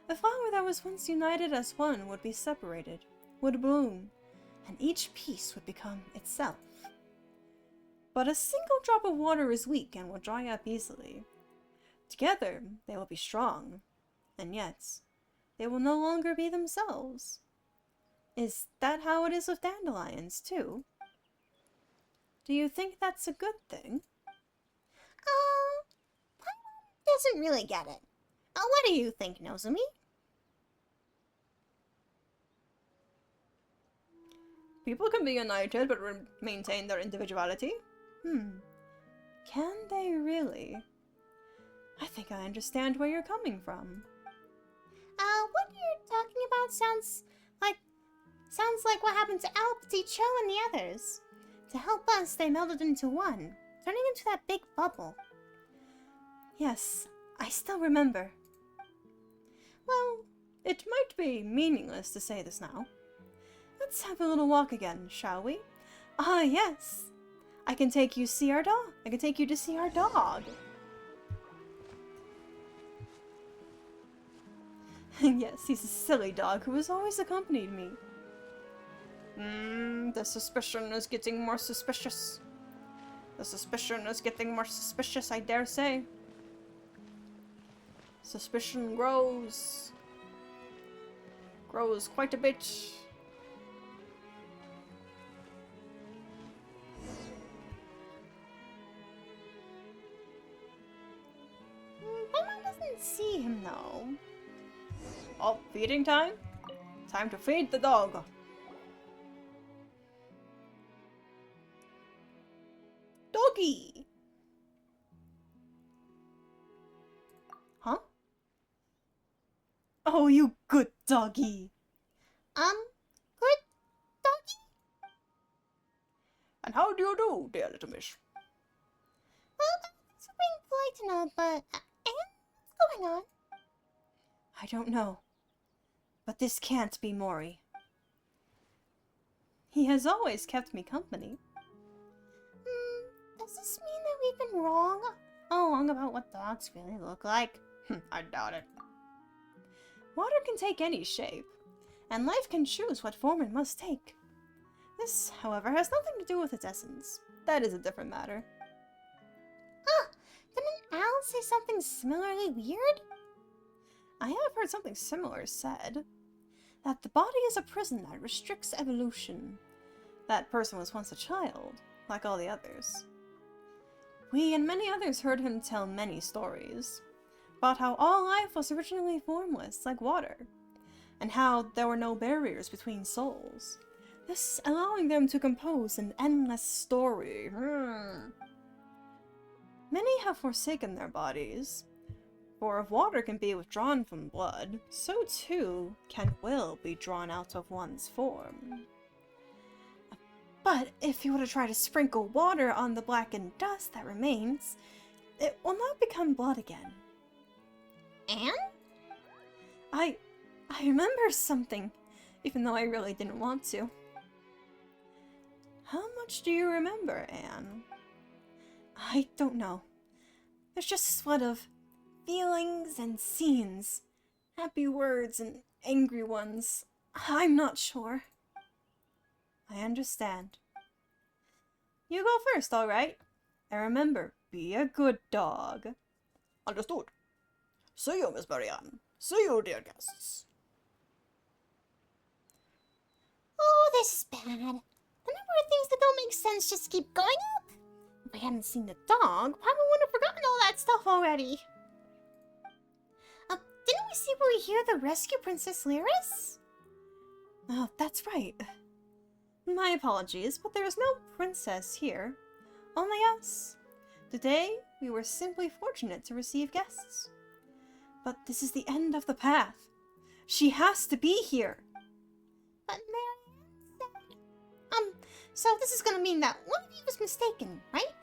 A flower that was once united as one would be separated, would bloom, and each piece would become itself. But a single drop of water is weak and will dry up easily. Together, they will be strong, and yet, they will no longer be themselves. Is that how it is with dandelions, too? Do you think that's a good thing? Paimon doesn't really get it. What do you think, Nozomi? People can be united but maintain their individuality? Can they really? I think I understand where you're coming from. What you're talking about sounds like what happened to Al, Petit Cho, and the others. To help us, they melded into one, turning into that big bubble. Yes, I still remember. Well, it might be meaningless to say this now. Let's have a little walk again, shall we? Ah, yes. I can take you see our dog. I can take you to see our dog. Yes, he's a silly dog who has always accompanied me. The suspicion is getting more suspicious. The suspicion is getting more suspicious, I dare say. Suspicion grows. Grows quite a bit. Paimon doesn't see him, though. Oh, feeding time? Time to feed the dog. Doggy! Huh? Oh, you good doggy. Good doggy? And how do you do, dear little miss? Well, that's being polite and all, but... and what's going on? I don't know. But this can't be Mori. He has always kept me company. Does this mean that we've been wrong all along about what dogs really look like? I doubt it. Water can take any shape, and life can choose what form it must take. This, however, has nothing to do with its essence. That is a different matter. Didn't Al say something similarly weird? I have heard something similar said. That the body is a prison that restricts evolution. That person was once a child, like all the others. We and many others heard him tell many stories about how all life was originally formless, like water, and how there were no barriers between souls, thus allowing them to compose an endless story. Many have forsaken their bodies, for if water can be withdrawn from blood, so too can will be drawn out of one's form. But if you were to try to sprinkle water on the blackened dust that remains, it will not become blood again. And? I remember something, even though I really didn't want to. How much do you remember, Anne? I don't know. There's just a flood of feelings and scenes, happy words and angry ones. I'm not sure. I understand. You go first, all right? And remember, be a good dog. Understood. See you, Miss Marianne. See you, dear guests. Oh, this is bad. The number of things that don't make sense just keep going up. If I hadn't seen the dog, Paimon would have forgotten all that stuff already. Didn't we see where we hear the rescue Princess Lyris? Oh, that's right. My apologies, but there is no princess here. Only us. Today, we were simply fortunate to receive guests. But this is the end of the path. She has to be here. But Marianne said... so this is gonna mean that one of you was mistaken, right?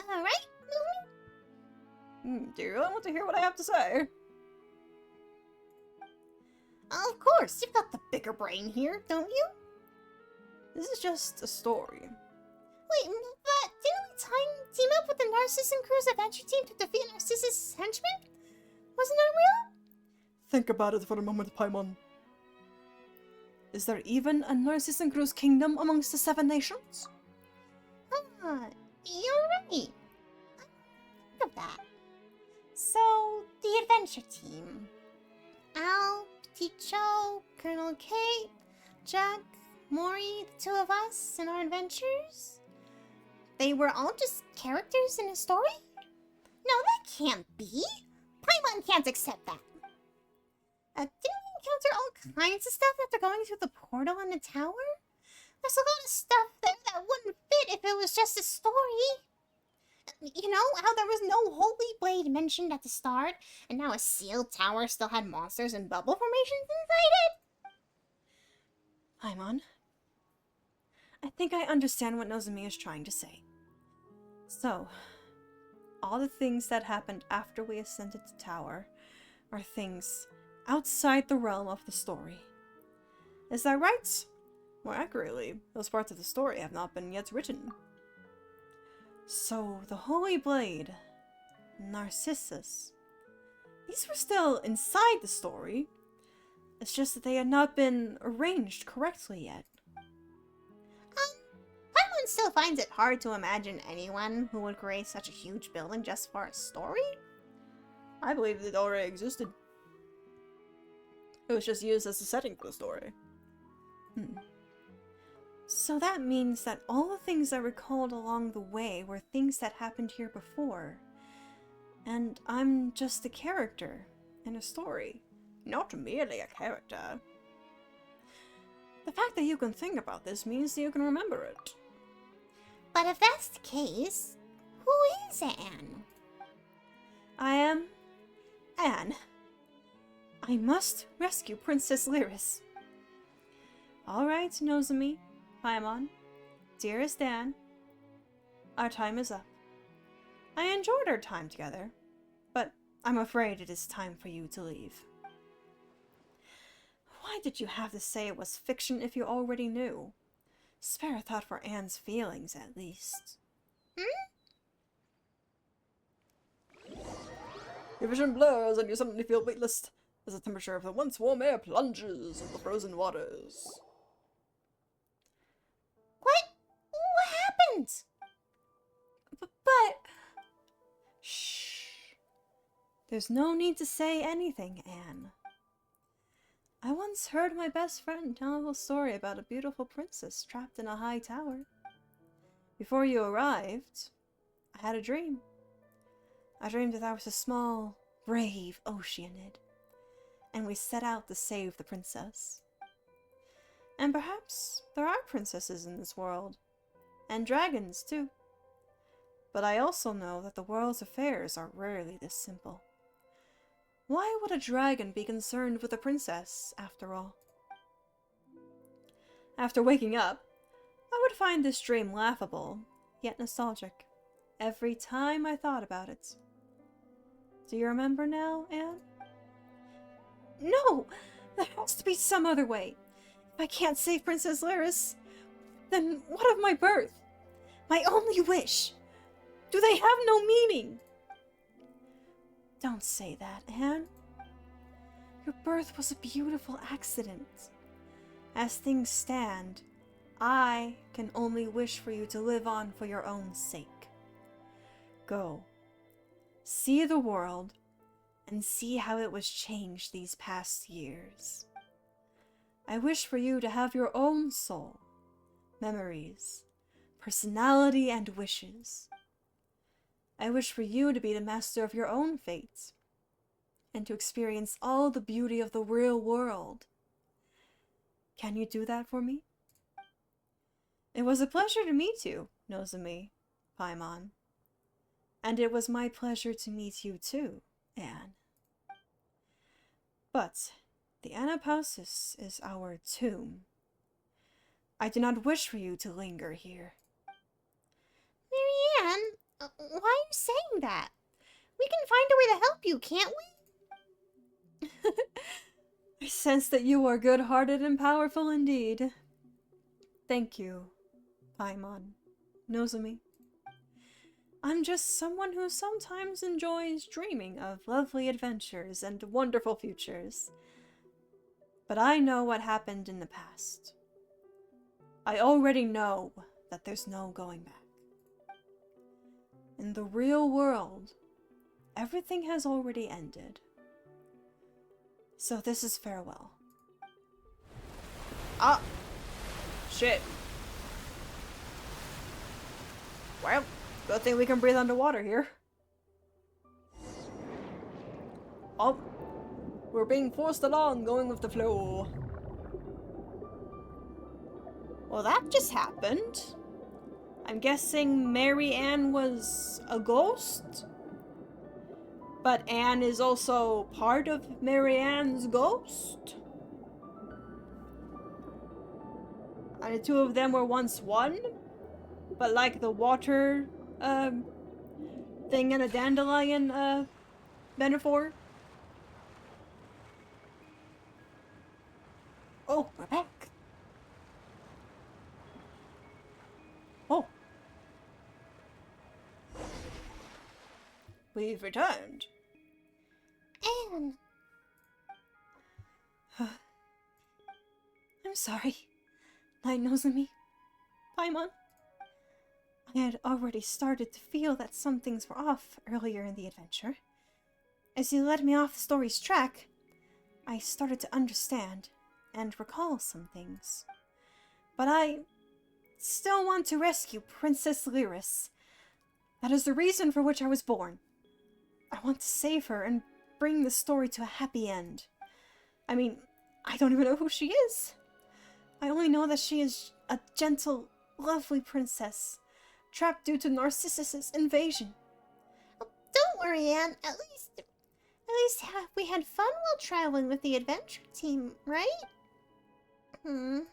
Right? Do you really want to hear what I have to say? Of course, you've got the bigger brain here, don't you? This is just a story. Wait, but didn't we team up with the Narcissus Crew's adventure team to defeat Narcissus' henchmen? Wasn't that real? Think about it for a moment, Paimon. Is there even a Narcissus Crew's kingdom amongst the 7 nations? Ah, you're right. I didn't think of that. So, the adventure team. Al, Ticho, Colonel Kate, Jack, Mori, the 2 of us, and our adventures? They were all just characters in a story? No, that can't be. Paimon can't accept that. Didn't we encounter all kinds of stuff after going through the portal in the tower? There's a lot of stuff there that wouldn't fit if it was just a story. You know, how there was no Holy Blade mentioned at the start, and now a sealed tower still had monsters and bubble formations inside it? Paimon, I think I understand what Nozomi is trying to say. So, all the things that happened after we ascended the tower are things outside the realm of the story. Is that right? More accurately, those parts of the story have not been yet written. So, the Holy Blade, Narcissus, these were still inside the story. It's just that they had not been arranged correctly yet. Paimon still finds it hard to imagine anyone who would create such a huge building just for a story. I believe it already existed. It was just used as a setting for the story. So that means that all the things I recalled along the way were things that happened here before. And I'm just a character in a story, not merely a character. The fact that you can think about this means that you can remember it. But if that's the case, who is Anne? I am Anne. I must rescue Princess Lyris. Alright, Nozomi, Paimon, dearest Anne, our time is up. I enjoyed our time together, but I'm afraid it is time for you to leave. Why did you have to say it was fiction if you already knew? Spare a thought for Anne's feelings, at least. Your vision blurs and you suddenly feel weightless as the temperature of the once warm air plunges into the frozen waters. What happened? But... Shh. There's no need to say anything, Anne. I once heard my best friend tell a little story about a beautiful princess trapped in a high tower. Before you arrived, I had a dream. I dreamed that I was a small, brave Oceanid, and we set out to save the princess. And perhaps there are princesses in this world, and dragons too. But I also know that the world's affairs are rarely this simple. Why would a dragon be concerned with a princess, after all? After waking up, I would find this dream laughable, yet nostalgic, every time I thought about it. Do you remember now, Anne? No! There has to be some other way. If I can't save Princess Lyris, then what of my birth? My only wish? Do they have no meaning? Don't say that, Anne. Your birth was a beautiful accident. As things stand, I can only wish for you to live on for your own sake. Go. See the world, and see how it was changed these past years. I wish for you to have your own soul, memories, personality, and wishes. I wish for you to be the master of your own fate, and to experience all the beauty of the real world. Can you do that for me? It was a pleasure to meet you, Nozomi, Paimon. And it was my pleasure to meet you too, Anne. But the Anapausis is our tomb. I do not wish for you to linger here. Marianne, why are you saying that? We can find a way to help you, can't we? I sense that you are good-hearted and powerful indeed. Thank you, Paimon. Nozomi. I'm just someone who sometimes enjoys dreaming of lovely adventures and wonderful futures. But I know what happened in the past. I already know that there's no going back. In the real world, everything has already ended. So this is farewell. Ah! Shit. Well, good thing we can breathe underwater here. Oh, we're being forced along, going with the flow. Well, that just happened. I'm guessing Mary Ann was a ghost? But Anne is also part of Mary Ann's ghost? And the two of them were once one? But like the water, thing and a dandelion, metaphor? Oh, we're back. Oh. We've returned. Anne. I'm sorry. Night Nozomi. Paimon. I had already started to feel that some things were off earlier in the adventure. As you led me off the story's track, I started to understand and recall some things. But I still want to rescue Princess Lyris. That is the reason for which I was born. I want to save her and bring the story to a happy end. I mean, I don't even know who she is. I only know that she is a gentle, lovely princess, trapped due to Narcissus' invasion. Oh, don't worry, Anne. At least we had fun while traveling with the adventure team, right? Nozomi,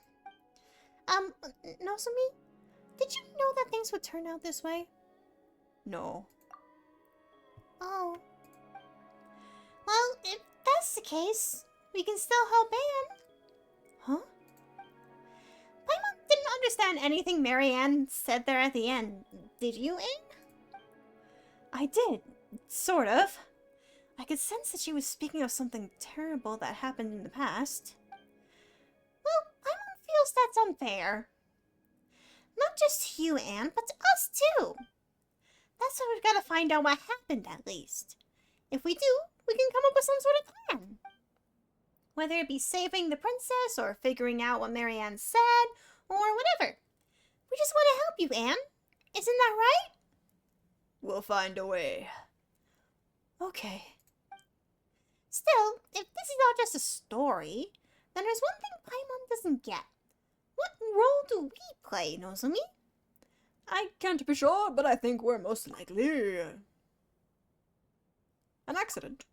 did you know that things would turn out this way? No. Oh. Well, if that's the case, we can still help Anne. Huh? Paimon didn't understand anything Mary Ann said there at the end. Did you, Anne? I did. Sort of. I could sense that she was speaking of something terrible that happened in the past. Well, Paimon feels that's unfair. Not just to you, Anne, but to us too. That's why we've got to find out what happened, at least. If we do, we can come up with some sort of plan. Whether it be saving the princess, or figuring out what Mary Ann said, or whatever. We just want to help you, Anne. Isn't that right? We'll find a way. Okay. Still, if this is all just a story, then there's one thing Paimon doesn't get. What role do we play, Nozomi? I can't be sure, but I think we're most likely an accident.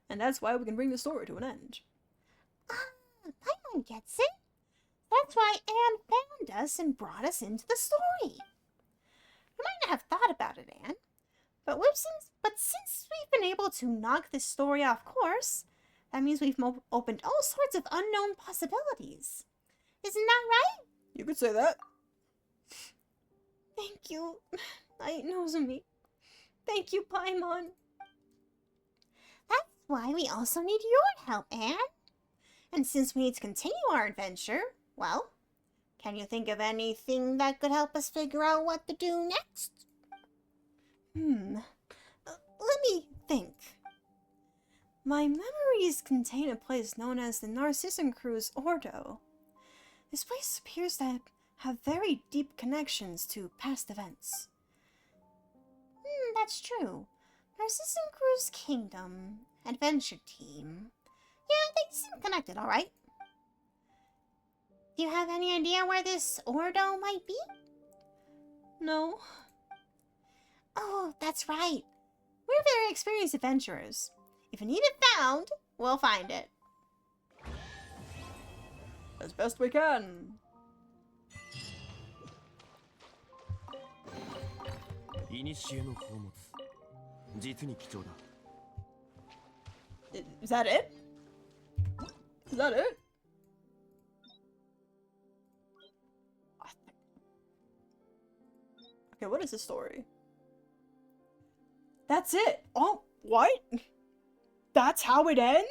And that's why we can bring the story to an end. Ah, Paimon gets it. That's why Anne found us and brought us into the story. You might not have thought about it, Anne, but since we've been able to knock this story off course, that means we've opened all sorts of unknown possibilities. Isn't that right? You could say that. Thank you, Night Nozomi. Thank you, Paimon. That's why we also need your help, Anne. And since we need to continue our adventure, well, can you think of anything that could help us figure out what to do next? Let me think. My memories contain a place known as the Narcissan Crew's Ordo. This place appears to have very deep connections to past events. That's true. Narcissan Crew's Kingdom, Adventure Team. Yeah, they seem connected, alright. Do you have any idea where this Ordo might be? No. Oh, that's right. We're very experienced adventurers. If you need it found, we'll find it. As best we can. Is that it? Is that it? Okay, what is the story? That's it! Oh, what? That's how it ends?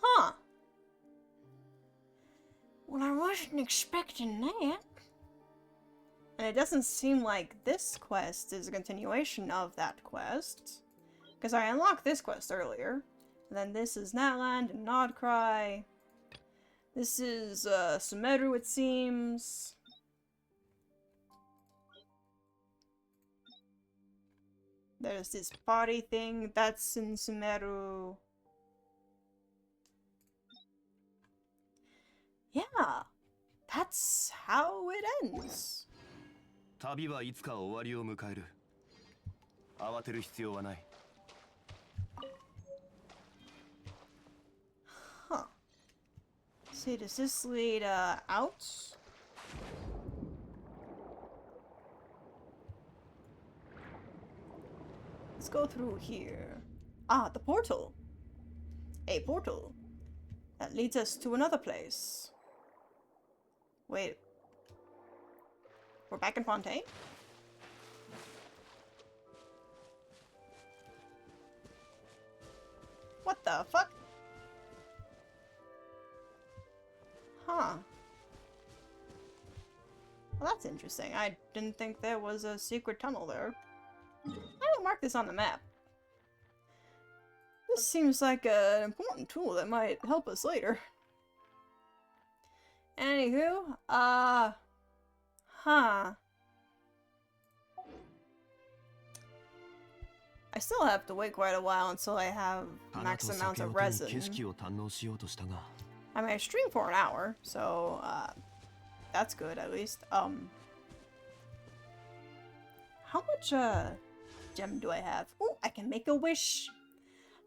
Huh. Well, I wasn't expecting that. And it doesn't seem like this quest is a continuation of that quest. Because I unlocked this quest earlier. And then this is Natland and Nodcry. This is Sumeru, it seems. There's this body thing that's in Sumeru. Yeah, that's how it ends. 旅はいつか終わりを迎える。慌てる必要はない。Huh. See, does this lead out? Let's go through here. Ah, the portal. A portal. That leads us to another place. Wait. We're back in Fontaine? What the fuck? Huh. Well, that's interesting. I didn't think there was a secret tunnel there. I will mark this on the map. This seems like an important tool that might help us later. Anywho, huh. I still have to wait quite a while until I have max amounts of resin. I mean, I stream for an hour, so, that's good, at least. How much, gem do I have? Oh, I can make a wish!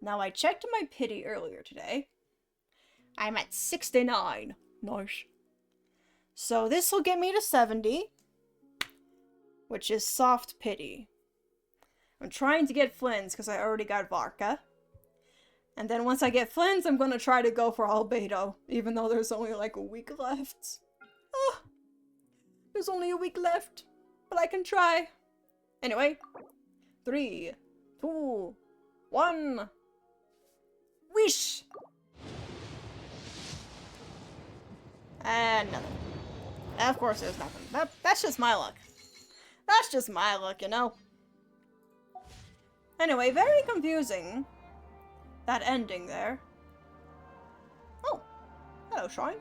Now, I checked my pity earlier today. I'm at 69. Nice. So, this will get me to 70, which is soft pity. I'm trying to get Flynn's, because I already got Varka. And then once I get Flynn's, I'm gonna try to go for Albedo, even though there's only like a week left. Oh, there's only a week left, but I can try. Anyway, 3, 2, 1. Wish! And nothing. Of course there's nothing. That's just my luck. That's just my luck, you know? Anyway, very confusing. That ending there. Oh. Hello, Shrine.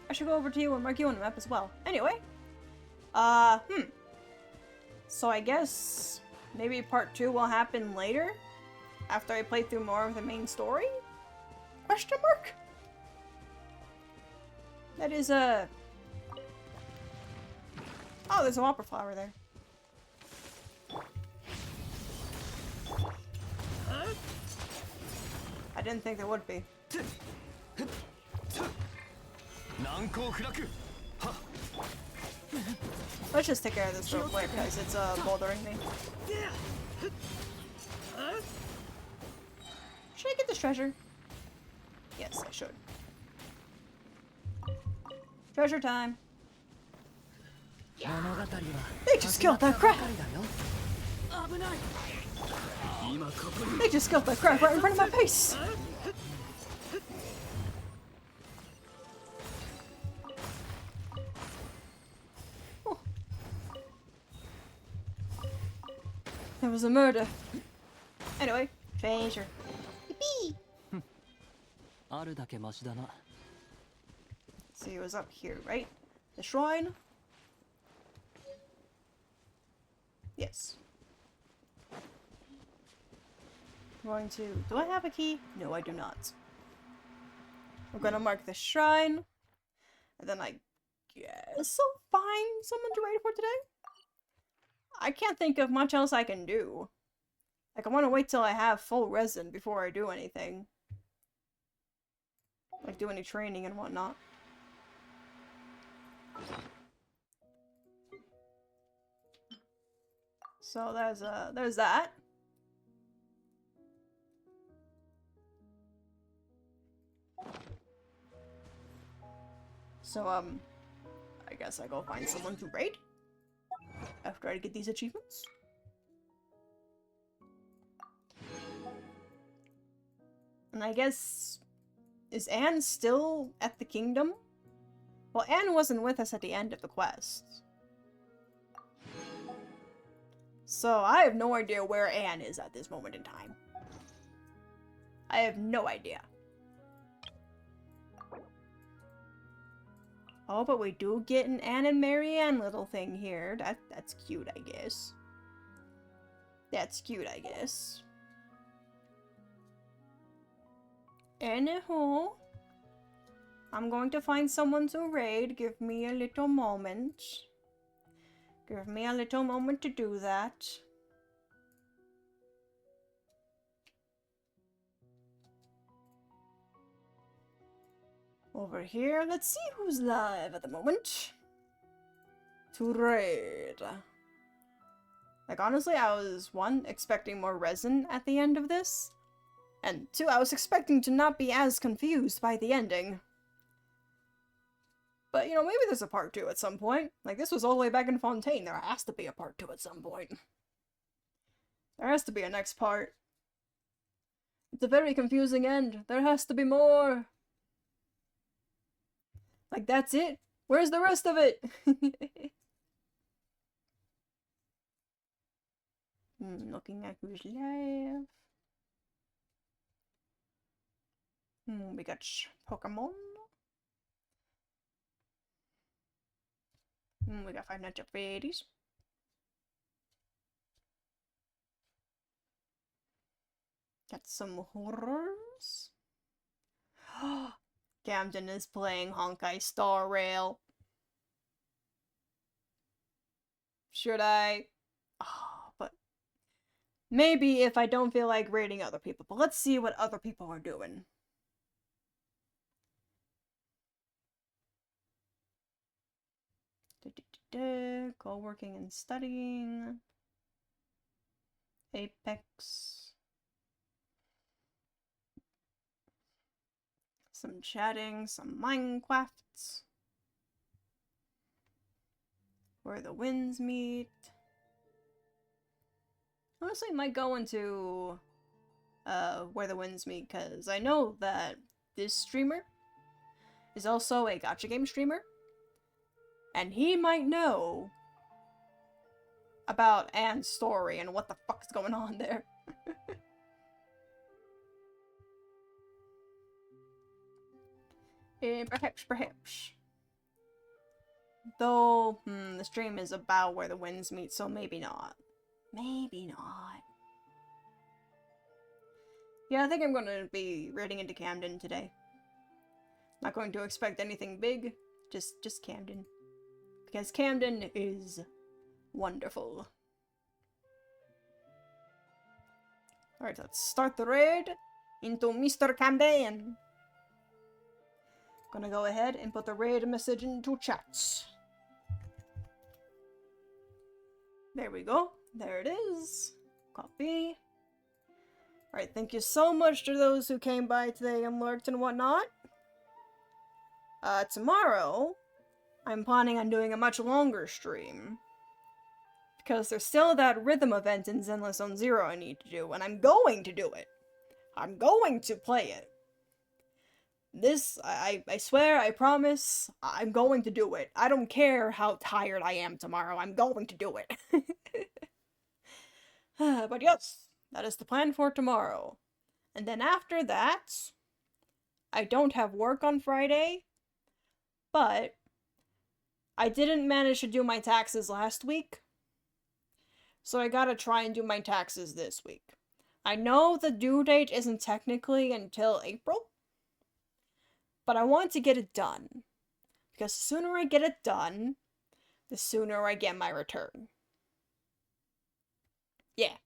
I should go over to you and mark you on the map as well. Anyway. So I guess maybe part 2 will happen later? After I play through more of the main story? Question mark? That is a... Oh, there's a whopper flower there. I didn't think there would be. Let's just take care of this real quick, because it's bouldering me. Should I get this treasure? Yes, I should. Treasure time. They just killed that crap! They just killed that crap right in front of my face! Oh. There was a murder. Anyway, treasure. Yippee! See, it was up here, right? The shrine? Yes. I'm going to... Do I have a key? No, I do not. I'm gonna mark the shrine. And then I guess I'll find someone to raid for today? I can't think of much else I can do. Like, I want to wait till I have full resin before I do anything. Like, do any training and whatnot. So there's that. So I guess I go find someone to raid after I get these achievements. And I guess, is Anne still at the kingdom? Well, Anne wasn't with us at the end of the quest. So I have no idea where Anne is at this moment in time. I have no idea. Oh, but we do get an Anne and Marianne little thing here. That's cute, I guess. That's cute, I guess. Anywho, I'm going to find someone to raid. Give me a little moment. Give me a little moment to do that. Over here, let's see who's live at the moment. To raid. Like, honestly, I was, 1, expecting more resin at the end of this. And 2, I was expecting to not be as confused by the ending. But, you know, maybe there's a part 2 at some point. Like, this was all the way back in Fontaine. There has to be a part 2 at some point. There has to be a next part. It's a very confusing end. There has to be more. Like, that's it? Where's the rest of it? Looking at who's live. We got Pokemon. We got Five Nights at Freddy's. Got some horrors. Camden is playing Honkai Star Rail. Should I? Oh, but maybe if I don't feel like raiding other people. But let's see what other people are doing. Co-working and studying. Apex. Some chatting, some Minecrafts. Where the winds meet. Honestly, I might go into Where the Winds Meet, because I know that this streamer is also a gacha game streamer. And he might know about Anne's story and what the fuck's going on there. Perhaps. Though, the stream is about Where the Winds Meet, so maybe not. Maybe not. Yeah, I think I'm gonna be raiding into Camden today. Not going to expect anything big, just Camden. Because Camden is wonderful. Alright, let's start the raid into Mr. Camden. Gonna go ahead and put the raid message into chats. There we go. There it is. Copy. Alright, thank you so much to those who came by today and lurked and whatnot. Tomorrow, I'm planning on doing a much longer stream. Because there's still that rhythm event in Zenless Zone Zero I need to do, and I'm going to do it. I'm going to play it. This, I swear, I promise, I'm going to do it. I don't care how tired I am tomorrow, I'm going to do it. But yes, that is the plan for tomorrow. And then after that, I don't have work on Friday, but I didn't manage to do my taxes last week, so I gotta try and do my taxes this week. I know the due date isn't technically until April, but I want to get it done. Because the sooner I get it done, the sooner I get my return. Yeah.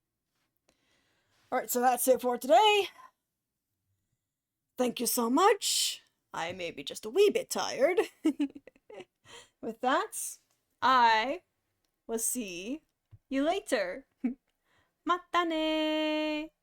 Alright, so that's it for today. Thank you so much. I may be just a wee bit tired. With that, I will see you later. またねー。